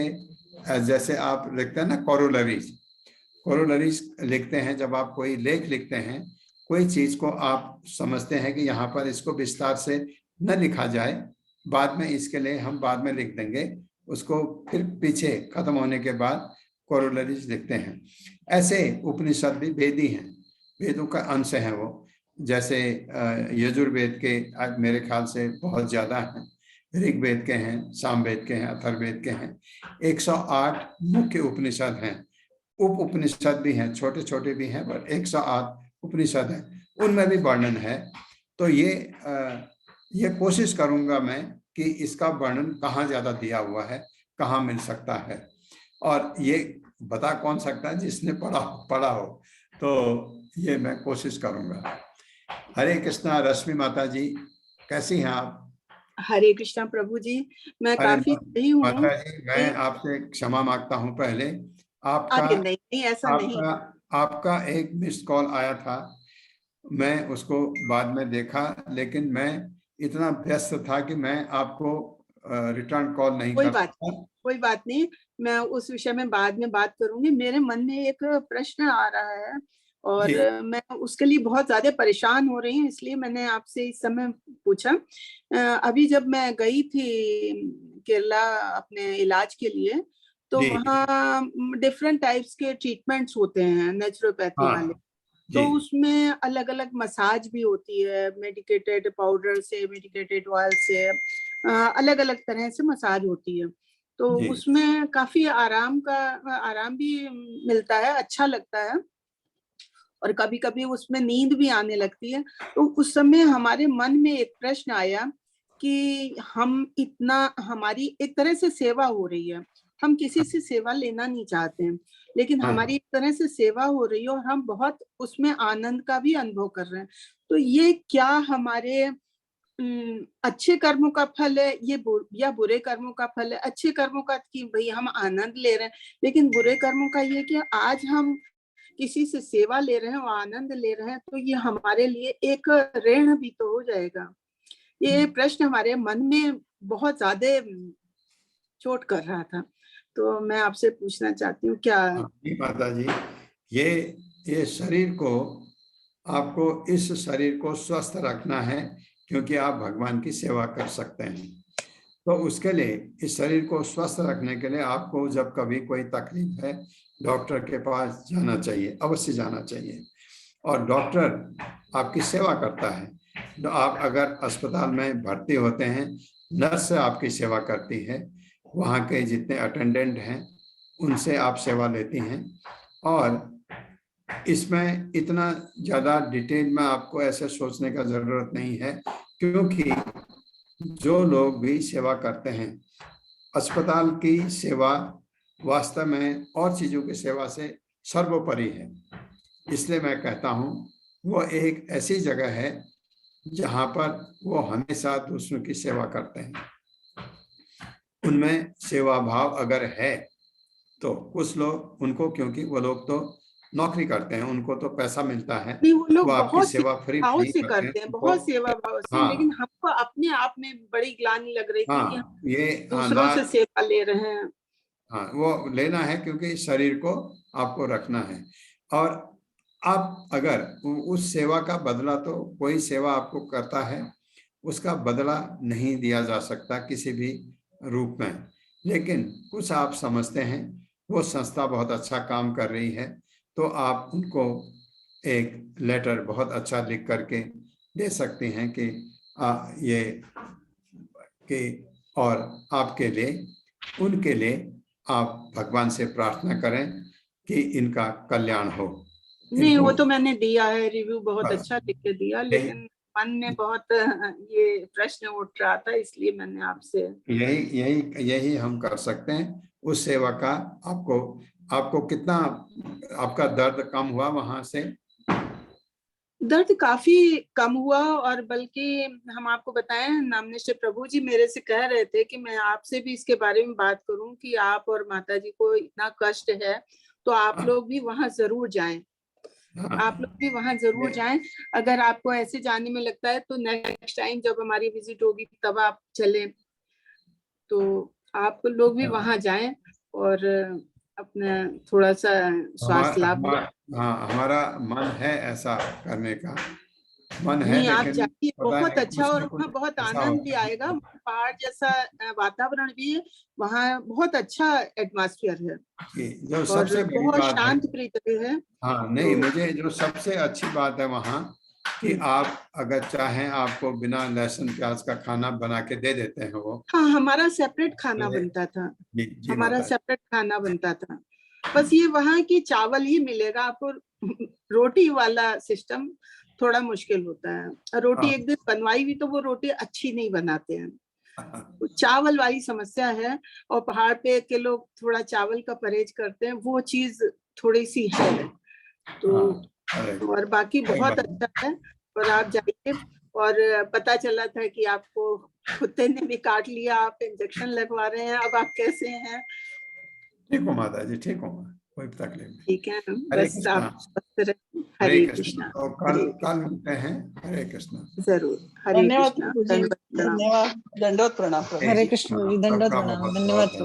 जैसे आप लिखते हैं ना कोरोलरीज लिखते हैं। जब आप कोई लेख लिखते हैं, कोई चीज को आप समझते हैं कि यहाँ पर इसको विस्तार से न लिखा जाए, बाद में इसके लिए हम बाद में लिख देंगे, उसको फिर पीछे खत्म होने के बाद कोरोलरीज लिखते हैं। ऐसे उपनिषद भी वेदी हैं, वेदों का अंश है वो। जैसे यजुर्वेद के मेरे ख्याल से बहुत ज्यादा हैं, ऋग्वेद के हैं, सामवेद के हैं, अथर्ववेद के हैं। 108 मुख्य उपनिषद हैं। उप उपनिषद भी हैं, छोटे छोटे भी हैं, पर 108 उपनिषद हैं, उनमें भी वर्णन है। तो ये कोशिश करूंगा मैं कि इसका वर्णन कहाँ ज्यादा दिया हुआ है, कहाँ मिल सकता है, और ये बता कौन सकता है, जिसने पढ़ा हो। तो ये मैं कोशिश करूंगा। हरे कृष्णा। रश्मि माता जी, कैसी हैं आप? हरे कृष्णा प्रभु जी, मैं काफी सही हूँ। माता जी, मैं आपसे क्षमा मांगता हूँ पहले। नहीं, ऐसा नहीं। आपका एक मिस्ड कॉल आया था, मैं उसको बाद में देखा, लेकिन मैं इतना व्यस्त था कि मैं आपको रिटर्न कॉल नहीं कर पाया। कोई बात नहीं, मैं उस विषय में बाद में बात करूंगी। मेरे मन में एक प्रश्न आ रहा है और जी। मैं उसके लिए बहुत ज्यादा परेशान हो रही हूँ, इसलिए मैंने आपसे इस समय पूछा। अभी जब मैं गई थी केरला अपने इलाज के लिए, तो जी। वहाँ डिफरेंट टाइप्स के ट्रीटमेंट्स होते हैं नेचुरोपैथी वाले। हाँ जी। तो उसमें अलग अलग मसाज भी होती है, मेडिकेटेड पाउडर से, मेडिकेटेड ऑयल से, अलग अलग तरह से मसाज होती है। तो जी। उसमें काफी आराम भी मिलता है, अच्छा लगता है, और कभी कभी उसमें नींद भी आने लगती है। तो उस समय हमारे मन में एक प्रश्न आया कि हमारी एक तरह से सेवा हो रही है, हम किसी से सेवा लेना नहीं चाहते हैं, लेकिन हाँ। हमारी एक तरह से सेवा हो रही है और हम बहुत उसमें आनंद का भी अनुभव कर रहे हैं। तो ये क्या हमारे अच्छे कर्मों का फल है या बुरे कर्मों का फल है? अच्छे कर्मों का कि भाई हम आनंद ले रहे हैं, लेकिन बुरे कर्मों का ये कि आज हम किसी से सेवा ले रहे हैं और आनंद ले रहे हैं, तो ये हमारे लिए एक ऋण भी तो हो जाएगा। ये प्रश्न हमारे मन में बहुत ज्यादा चोट कर रहा था, तो मैं आपसे पूछना चाहती हूँ क्या। जी माता जी, ये शरीर को, आपको इस शरीर को स्वस्थ रखना है, क्योंकि आप भगवान की सेवा कर सकते हैं। तो उसके लिए इस शरीर को स्वस्थ रखने के लिए आपको जब कभी कोई तकलीफ है, डॉक्टर के पास जाना चाहिए, अवश्य जाना चाहिए। और डॉक्टर आपकी सेवा करता है। तो आप अगर अस्पताल में भर्ती होते हैं, नर्स आपकी सेवा करती है, वहाँ के जितने अटेंडेंट हैं उनसे आप सेवा लेती हैं। और इसमें इतना ज़्यादा डिटेल में आपको ऐसे सोचने का ज़रूरत नहीं है, क्योंकि जो लोग भी सेवा करते हैं, अस्पताल की सेवा वास्तव में और चीज़ों की सेवा से सर्वोपरि है। इसलिए मैं कहता हूँ वो एक ऐसी जगह है जहाँ पर वो हमेशा दूसरों की सेवा करते हैं। उनमें सेवा भाव अगर है तो कुछ लोग उनको, क्योंकि वो लोग तो नौकरी करते हैं, उनको तो पैसा मिलता है, नहीं, वो लोग वो आपकी बहुत सेवा फ्री भाव नहीं से करते हैं, करते हैं, उनको। बहुत सेवा भाव से। हाँ लेकिन हमको अपने आप में बड़ी ग्लानि लग रही थी कि हम हाँ, ये दूसरों से सेवा ले रहे हैं। हाँ, वो लेना है, क्योंकि शरीर को आपको रखना है। और आप अगर उस सेवा का बदला, तो कोई सेवा आपको करता है उसका बदला नहीं दिया जा सकता किसी भी रूप में। लेकिन कुछ आप समझते हैं वो संस्था बहुत अच्छा काम कर रही है, तो आप उनको एक लेटर बहुत अच्छा लिख करके दे सकते हैं कि ये कि और आपके लिए, उनके लिए आप भगवान से प्रार्थना करें कि इनका कल्याण हो। नहीं, वो इनको तो मैंने दिया है, रिव्यू बहुत बस अच्छा लिख के दिया, यही लेकिन मन में बहुत ये प्रश्न उठ रहा था, इसलिए मैंने आपसे। यही यही यही हम कर सकते हैं। उस सेवा का आपको कितना आपका दर्द कम हुआ वहां से? दर्द काफी कम हुआ, और बल्कि हम आपको बताएं, नामनिश्चय प्रभु जी मेरे से कह रहे थे कि मैं आपसे भी इसके बारे में बात करूं कि आप और माता जी को इतना कष्ट है, तो आप लोग भी वहां जरूर जाएं। आप लोग भी वहां जरूर जाएं। अगर आपको ऐसे जाने में लगता है तो नेक्स्ट टाइम जब हमारी विजिट होगी तब आप चलें, तो आप लोग भी वहां जाएं और अपना थोड़ा सा स्वास्थ्य लाभ लें। हाँ, हमारा मन है ऐसा करने का, मन है, नहीं, आप लेकिन जाइए, पता बहुत नहीं अच्छा, कुछ और ना वहाँ कुछ बहुत ऐसा आनंद भी होता आएगा। है। पहाड़ जैसा वातावरण भी है, वहाँ बहुत अच्छा एटमॉस्फेयर है कि जो और सबसे बड़ी बहुत बात है, शांत प्रिय जगह है। हाँ नहीं, तो मुझे जो सबसे अच्छी बात है वहाँ कि आप अगर चाहें आपको बिना लहसुन प्याज का खाना बना के दे देते हैं वो। हाँ, हमारा सेपरेट खाना मुझे बनता था, जी हमारा माता जी। सेपरेट खाना बनता था। बस ये वहाँ की चावल ही मिलेगा आपको, रोटी वाला सिस्टम थोड़ा मुश्किल होता है। रोटी हाँ एक दिन बनवाई भी तो वो रोटी अच्छी नहीं बनाते हैं, तो चावल वाली समस्या है। और पहाड़ पे के लोग थोड़ा चावल का परहेज करते हैं, वो चीज थोड़ी सी है। तो अरे और बाकी कोई बहुत बात अच्छा है। और आप जाइए, और पता चला था कि आपको कुत्ते ने भी काट लिया, आप इंजेक्शन लगवा रहे हैं, अब आप कैसे हैं? ठीक हो माता जी, ठीक हूँ, कोई तकलीफ नहीं। ठीक है, हरे बस कृष्णा। आप स्वस्थ रहें। हरे हरे कृष्णा। कृष्णा। और हरे कल कृष्णा। मिलते हैं। हरे कृष्णा। जरूर। हरे धन्यवाद कृष्णा। प्रभु जी, दंडवत प्रणाम। धन्यवाद, दंडवत प्रणाम प्रभु हरे जी। कृष्ण जी, दंडवत सबका प्रणाम, बहुत धन्यवाद। बहुत